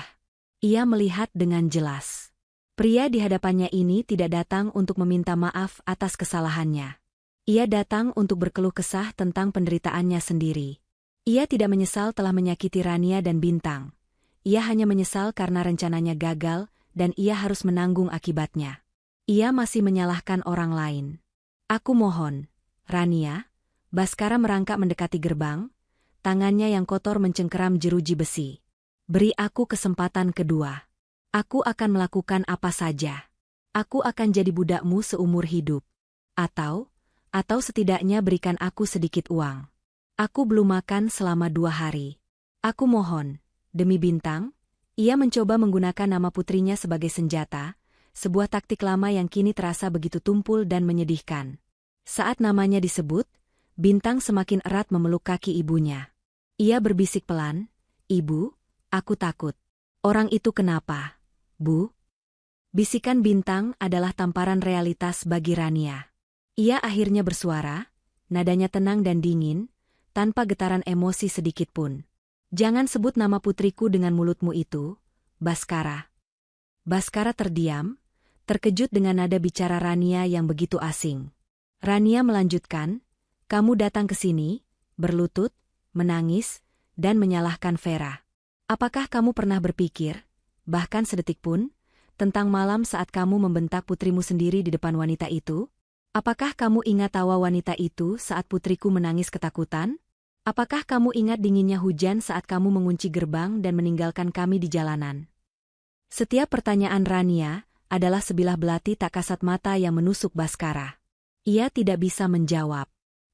Ia melihat dengan jelas. Pria di hadapannya ini tidak datang untuk meminta maaf atas kesalahannya. Ia datang untuk berkeluh kesah tentang penderitaannya sendiri. Ia tidak menyesal telah menyakiti Rania dan Bintang. Ia hanya menyesal karena rencananya gagal dan ia harus menanggung akibatnya. Ia masih menyalahkan orang lain. Aku mohon, Rania. Bhaskara merangkak mendekati gerbang, tangannya yang kotor mencengkeram jeruji besi. Beri aku kesempatan kedua. Aku akan melakukan apa saja. Aku akan jadi budakmu seumur hidup. Atau setidaknya berikan aku sedikit uang. Aku belum makan selama 2 hari. Aku mohon, demi Bintang. Ia mencoba menggunakan nama putrinya sebagai senjata, sebuah taktik lama yang kini terasa begitu tumpul dan menyedihkan. Saat namanya disebut, Bintang semakin erat memeluk kaki ibunya. Ia berbisik pelan, "Ibu, aku takut." "Orang itu kenapa, Bu?" Bisikan Bintang adalah tamparan realitas bagi Rania. Ia akhirnya bersuara, nadanya tenang dan dingin, tanpa getaran emosi sedikitpun. "Jangan sebut nama putriku dengan mulutmu itu, Bhaskara." Bhaskara terdiam, terkejut dengan nada bicara Rania yang begitu asing. Rania melanjutkan, "Kamu datang ke sini, berlutut, menangis, dan menyalahkan Vera. Apakah kamu pernah berpikir, bahkan sedetik pun, tentang malam saat kamu membentak putrimu sendiri di depan wanita itu? Apakah kamu ingat tawa wanita itu saat putriku menangis ketakutan? Apakah kamu ingat dinginnya hujan saat kamu mengunci gerbang dan meninggalkan kami di jalanan?" Setiap pertanyaan Rania adalah sebilah belati tak kasat mata yang menusuk Bhaskara. Ia tidak bisa menjawab.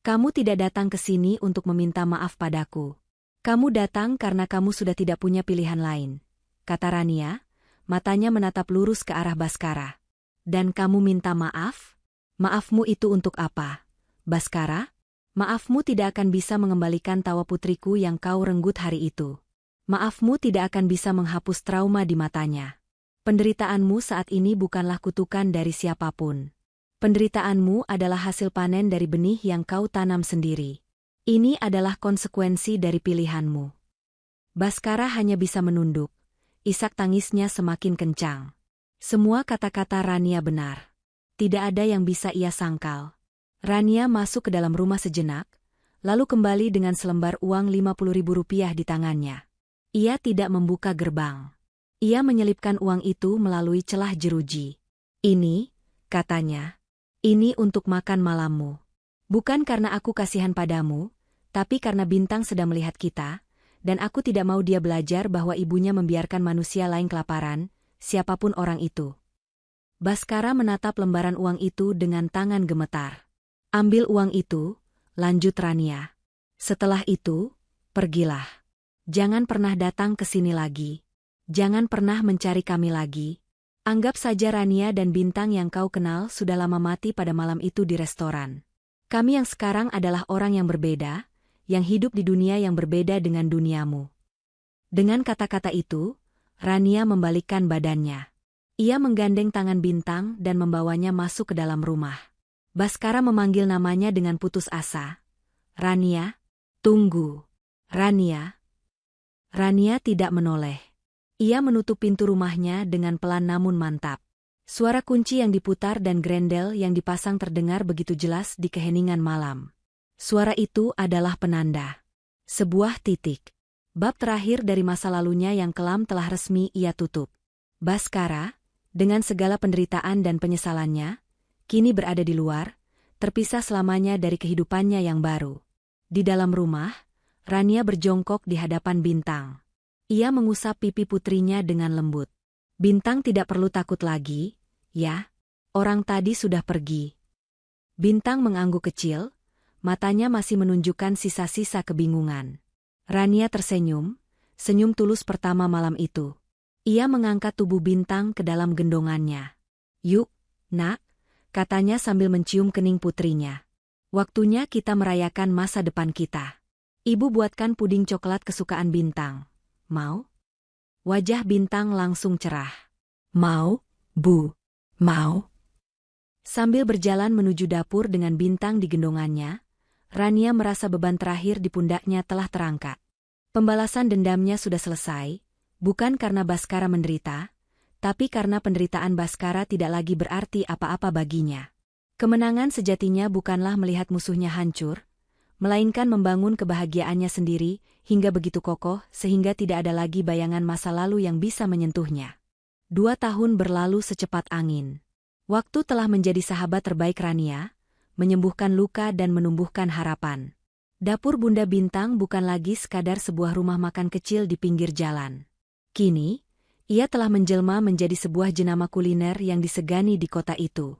"Kamu tidak datang ke sini untuk meminta maaf padaku. Kamu datang karena kamu sudah tidak punya pilihan lain," kata Rania, matanya menatap lurus ke arah Bhaskara. "Dan kamu minta maaf? Maafmu itu untuk apa, Bhaskara? Maafmu tidak akan bisa mengembalikan tawa putriku yang kau renggut hari itu. Maafmu tidak akan bisa menghapus trauma di matanya. Penderitaanmu saat ini bukanlah kutukan dari siapapun. Penderitaanmu adalah hasil panen dari benih yang kau tanam sendiri. Ini adalah konsekuensi dari pilihanmu." Bhaskara hanya bisa menunduk. Isak tangisnya semakin kencang. Semua kata-kata Rania benar. Tidak ada yang bisa ia sangkal. Rania masuk ke dalam rumah sejenak, lalu kembali dengan selembar uang Rp50.000 di tangannya. Ia tidak membuka gerbang. Ia menyelipkan uang itu melalui celah jeruji. "Ini," katanya, "ini untuk makan malammu. Bukan karena aku kasihan padamu, tapi karena Bintang sedang melihat kita, dan aku tidak mau dia belajar bahwa ibunya membiarkan manusia lain kelaparan, siapapun orang itu." Baskara menatap lembaran uang itu dengan tangan gemetar. Ambil uang itu, lanjut Rania. Setelah itu, pergilah. Jangan pernah datang ke sini lagi. Jangan pernah mencari kami lagi. Anggap saja Rania dan Bintang yang kau kenal sudah lama mati pada malam itu di restoran. Kami yang sekarang adalah orang yang berbeda, yang hidup di dunia yang berbeda dengan duniamu. Dengan kata-kata itu, Rania membalikkan badannya. Ia menggandeng tangan Bintang dan membawanya masuk ke dalam rumah. Baskara memanggil namanya dengan putus asa. Rania, tunggu. Rania. Rania tidak menoleh. Ia menutup pintu rumahnya dengan pelan namun mantap. Suara kunci yang diputar dan grendel yang dipasang terdengar begitu jelas di keheningan malam. Suara itu adalah penanda. Sebuah titik. Bab terakhir dari masa lalunya yang kelam telah resmi ia tutup. Baskara, dengan segala penderitaan dan penyesalannya, kini berada di luar, terpisah selamanya dari kehidupannya yang baru. Di dalam rumah, Rania berjongkok di hadapan Bintang. Ia mengusap pipi putrinya dengan lembut. Bintang tidak perlu takut lagi, ya. Orang tadi sudah pergi. Bintang mengangguk kecil, matanya masih menunjukkan sisa-sisa kebingungan. Rania tersenyum, senyum tulus pertama malam itu. Ia mengangkat tubuh Bintang ke dalam gendongannya. Yuk, nak, katanya sambil mencium kening putrinya. Waktunya kita merayakan masa depan kita. Ibu buatkan puding coklat kesukaan Bintang. Mau? Wajah Bintang langsung cerah. Mau, Bu. Mau. Sambil berjalan menuju dapur dengan Bintang di gendongannya, Rania merasa beban terakhir di pundaknya telah terangkat. Pembalasan dendamnya sudah selesai, bukan karena Baskara menderita, tapi karena penderitaan Baskara tidak lagi berarti apa-apa baginya. Kemenangan sejatinya bukanlah melihat musuhnya hancur, melainkan membangun kebahagiaannya sendiri hingga begitu kokoh sehingga tidak ada lagi bayangan masa lalu yang bisa menyentuhnya. 2 tahun berlalu secepat angin. Waktu telah menjadi sahabat terbaik Rania, menyembuhkan luka dan menumbuhkan harapan. Dapur Bunda Bintang bukan lagi sekadar sebuah rumah makan kecil di pinggir jalan. Kini, ia telah menjelma menjadi sebuah jenama kuliner yang disegani di kota itu.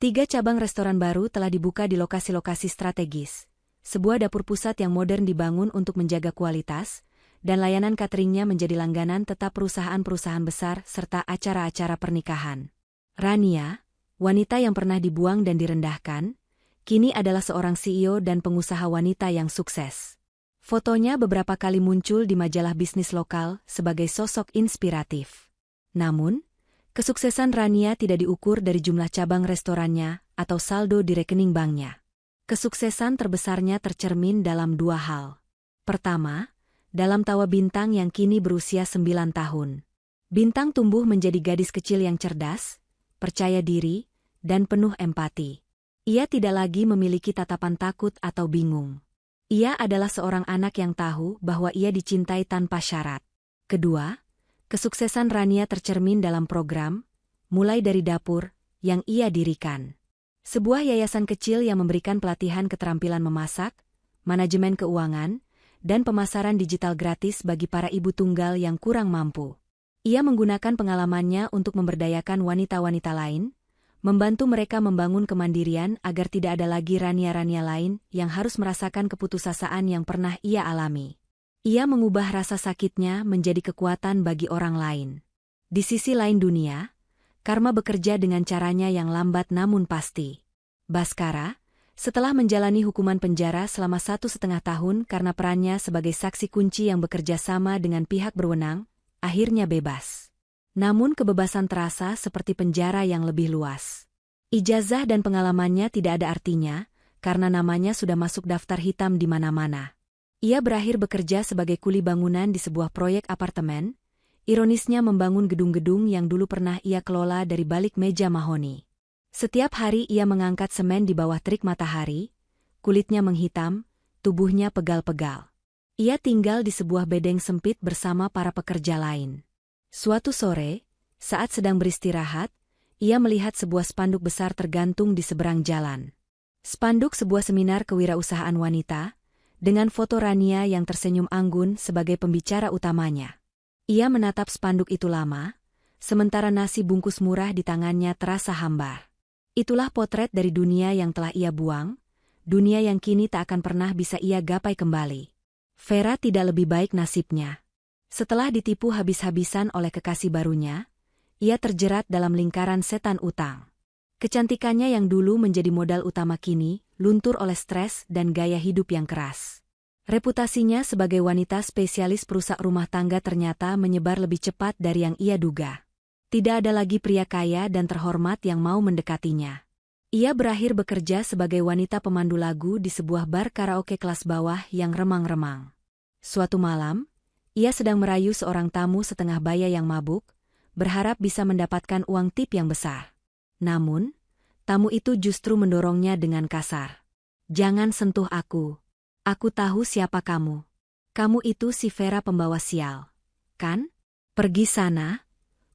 3 cabang restoran baru telah dibuka di lokasi-lokasi strategis. Sebuah dapur pusat yang modern dibangun untuk menjaga kualitas, dan layanan cateringnya menjadi langganan tetap perusahaan-perusahaan besar serta acara-acara pernikahan. Rania, wanita yang pernah dibuang dan direndahkan, kini adalah seorang CEO dan pengusaha wanita yang sukses. Fotonya beberapa kali muncul di majalah bisnis lokal sebagai sosok inspiratif. Namun, kesuksesan Rania tidak diukur dari jumlah cabang restorannya atau saldo di rekening banknya. Kesuksesan terbesarnya tercermin dalam 2 hal. Pertama, dalam tawa Bintang yang kini berusia 9 tahun. Bintang tumbuh menjadi gadis kecil yang cerdas, percaya diri, dan penuh empati. Ia tidak lagi memiliki tatapan takut atau bingung. Ia adalah seorang anak yang tahu bahwa ia dicintai tanpa syarat. Kedua, kesuksesan Rania tercermin dalam program, mulai dari dapur, yang ia dirikan. Sebuah yayasan kecil yang memberikan pelatihan keterampilan memasak, manajemen keuangan, dan pemasaran digital gratis bagi para ibu tunggal yang kurang mampu. Ia menggunakan pengalamannya untuk memberdayakan wanita-wanita lain, membantu mereka membangun kemandirian agar tidak ada lagi Rania-Rania lain yang harus merasakan keputusasaan yang pernah ia alami. Ia mengubah rasa sakitnya menjadi kekuatan bagi orang lain. Di sisi lain dunia, karma bekerja dengan caranya yang lambat namun pasti. Baskara, setelah menjalani hukuman penjara selama 1,5 tahun karena perannya sebagai saksi kunci yang bekerja sama dengan pihak berwenang, akhirnya bebas. Namun kebebasan terasa seperti penjara yang lebih luas. Ijazah dan pengalamannya tidak ada artinya, karena namanya sudah masuk daftar hitam di mana-mana. Ia berakhir bekerja sebagai kuli bangunan di sebuah proyek apartemen, ironisnya membangun gedung-gedung yang dulu pernah ia kelola dari balik meja mahoni. Setiap hari ia mengangkat semen di bawah terik matahari, kulitnya menghitam, tubuhnya pegal-pegal. Ia tinggal di sebuah bedeng sempit bersama para pekerja lain. Suatu sore, saat sedang beristirahat, ia melihat sebuah spanduk besar tergantung di seberang jalan. Spanduk sebuah seminar kewirausahaan wanita, dengan foto Rania yang tersenyum anggun sebagai pembicara utamanya. Ia menatap spanduk itu lama, sementara nasi bungkus murah di tangannya terasa hambar. Itulah potret dari dunia yang telah ia buang, dunia yang kini tak akan pernah bisa ia gapai kembali. Vera tidak lebih baik nasibnya. Setelah ditipu habis-habisan oleh kekasih barunya, ia terjerat dalam lingkaran setan utang. Kecantikannya yang dulu menjadi modal utama kini, luntur oleh stres dan gaya hidup yang keras. Reputasinya sebagai wanita spesialis perusak rumah tangga ternyata menyebar lebih cepat dari yang ia duga. Tidak ada lagi pria kaya dan terhormat yang mau mendekatinya. Ia berakhir bekerja sebagai wanita pemandu lagu di sebuah bar karaoke kelas bawah yang remang-remang. Suatu malam, ia sedang merayu seorang tamu setengah baya yang mabuk, berharap bisa mendapatkan uang tip yang besar. Namun, tamu itu justru mendorongnya dengan kasar. "Jangan sentuh aku. Aku tahu siapa kamu. Kamu itu si Vera pembawa sial, kan? Pergi sana,"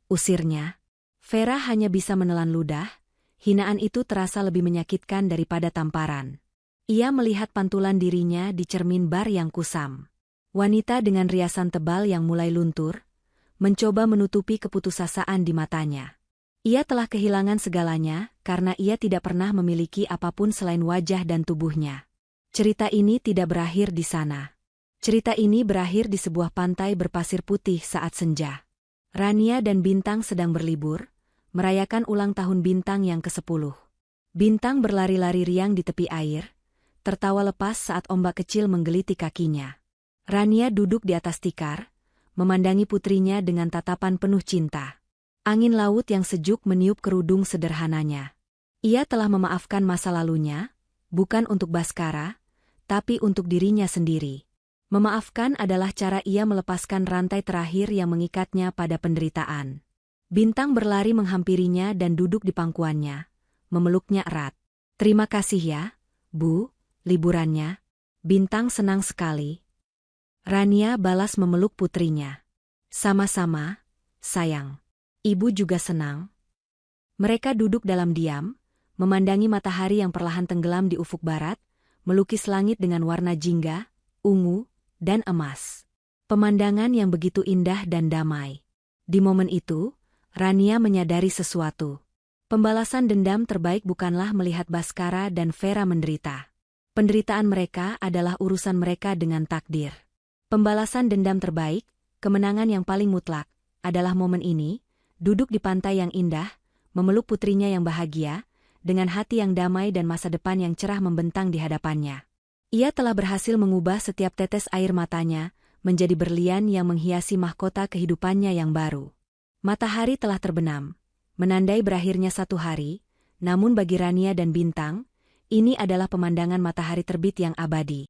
usirnya. Vera hanya bisa menelan ludah, hinaan itu terasa lebih menyakitkan daripada tamparan. Ia melihat pantulan dirinya di cermin bar yang kusam. Wanita dengan riasan tebal yang mulai luntur, mencoba menutupi keputusasaan di matanya. Ia telah kehilangan segalanya karena ia tidak pernah memiliki apapun selain wajah dan tubuhnya. Cerita ini tidak berakhir di sana. Cerita ini berakhir di sebuah pantai berpasir putih saat senja. Rania dan Bintang sedang berlibur, merayakan ulang tahun Bintang yang ke-10. Bintang berlari-lari riang di tepi air, tertawa lepas saat ombak kecil menggeliti kakinya. Rania duduk di atas tikar, memandangi putrinya dengan tatapan penuh cinta. Angin laut yang sejuk meniup kerudung sederhananya. Ia telah memaafkan masa lalunya, bukan untuk Baskara, tapi untuk dirinya sendiri. Memaafkan adalah cara ia melepaskan rantai terakhir yang mengikatnya pada penderitaan. Bintang berlari menghampirinya dan duduk di pangkuannya, memeluknya erat. "Terima kasih ya, Bu, liburannya." Bintang senang sekali. Rania balas memeluk putrinya. "Sama-sama, sayang. Ibu juga senang." Mereka duduk dalam diam, memandangi matahari yang perlahan tenggelam di ufuk barat, melukis langit dengan warna jingga, ungu, dan emas. Pemandangan yang begitu indah dan damai. Di momen itu, Rania menyadari sesuatu. Pembalasan dendam terbaik bukanlah melihat Baskara dan Vera menderita. Penderitaan mereka adalah urusan mereka dengan takdir. Pembalasan dendam terbaik, kemenangan yang paling mutlak, adalah momen ini, duduk di pantai yang indah, memeluk putrinya yang bahagia, dengan hati yang damai dan masa depan yang cerah membentang di hadapannya. Ia telah berhasil mengubah setiap tetes air matanya menjadi berlian yang menghiasi mahkota kehidupannya yang baru. Matahari telah terbenam, menandai berakhirnya satu hari, namun bagi Rania dan Bintang, ini adalah pemandangan matahari terbit yang abadi.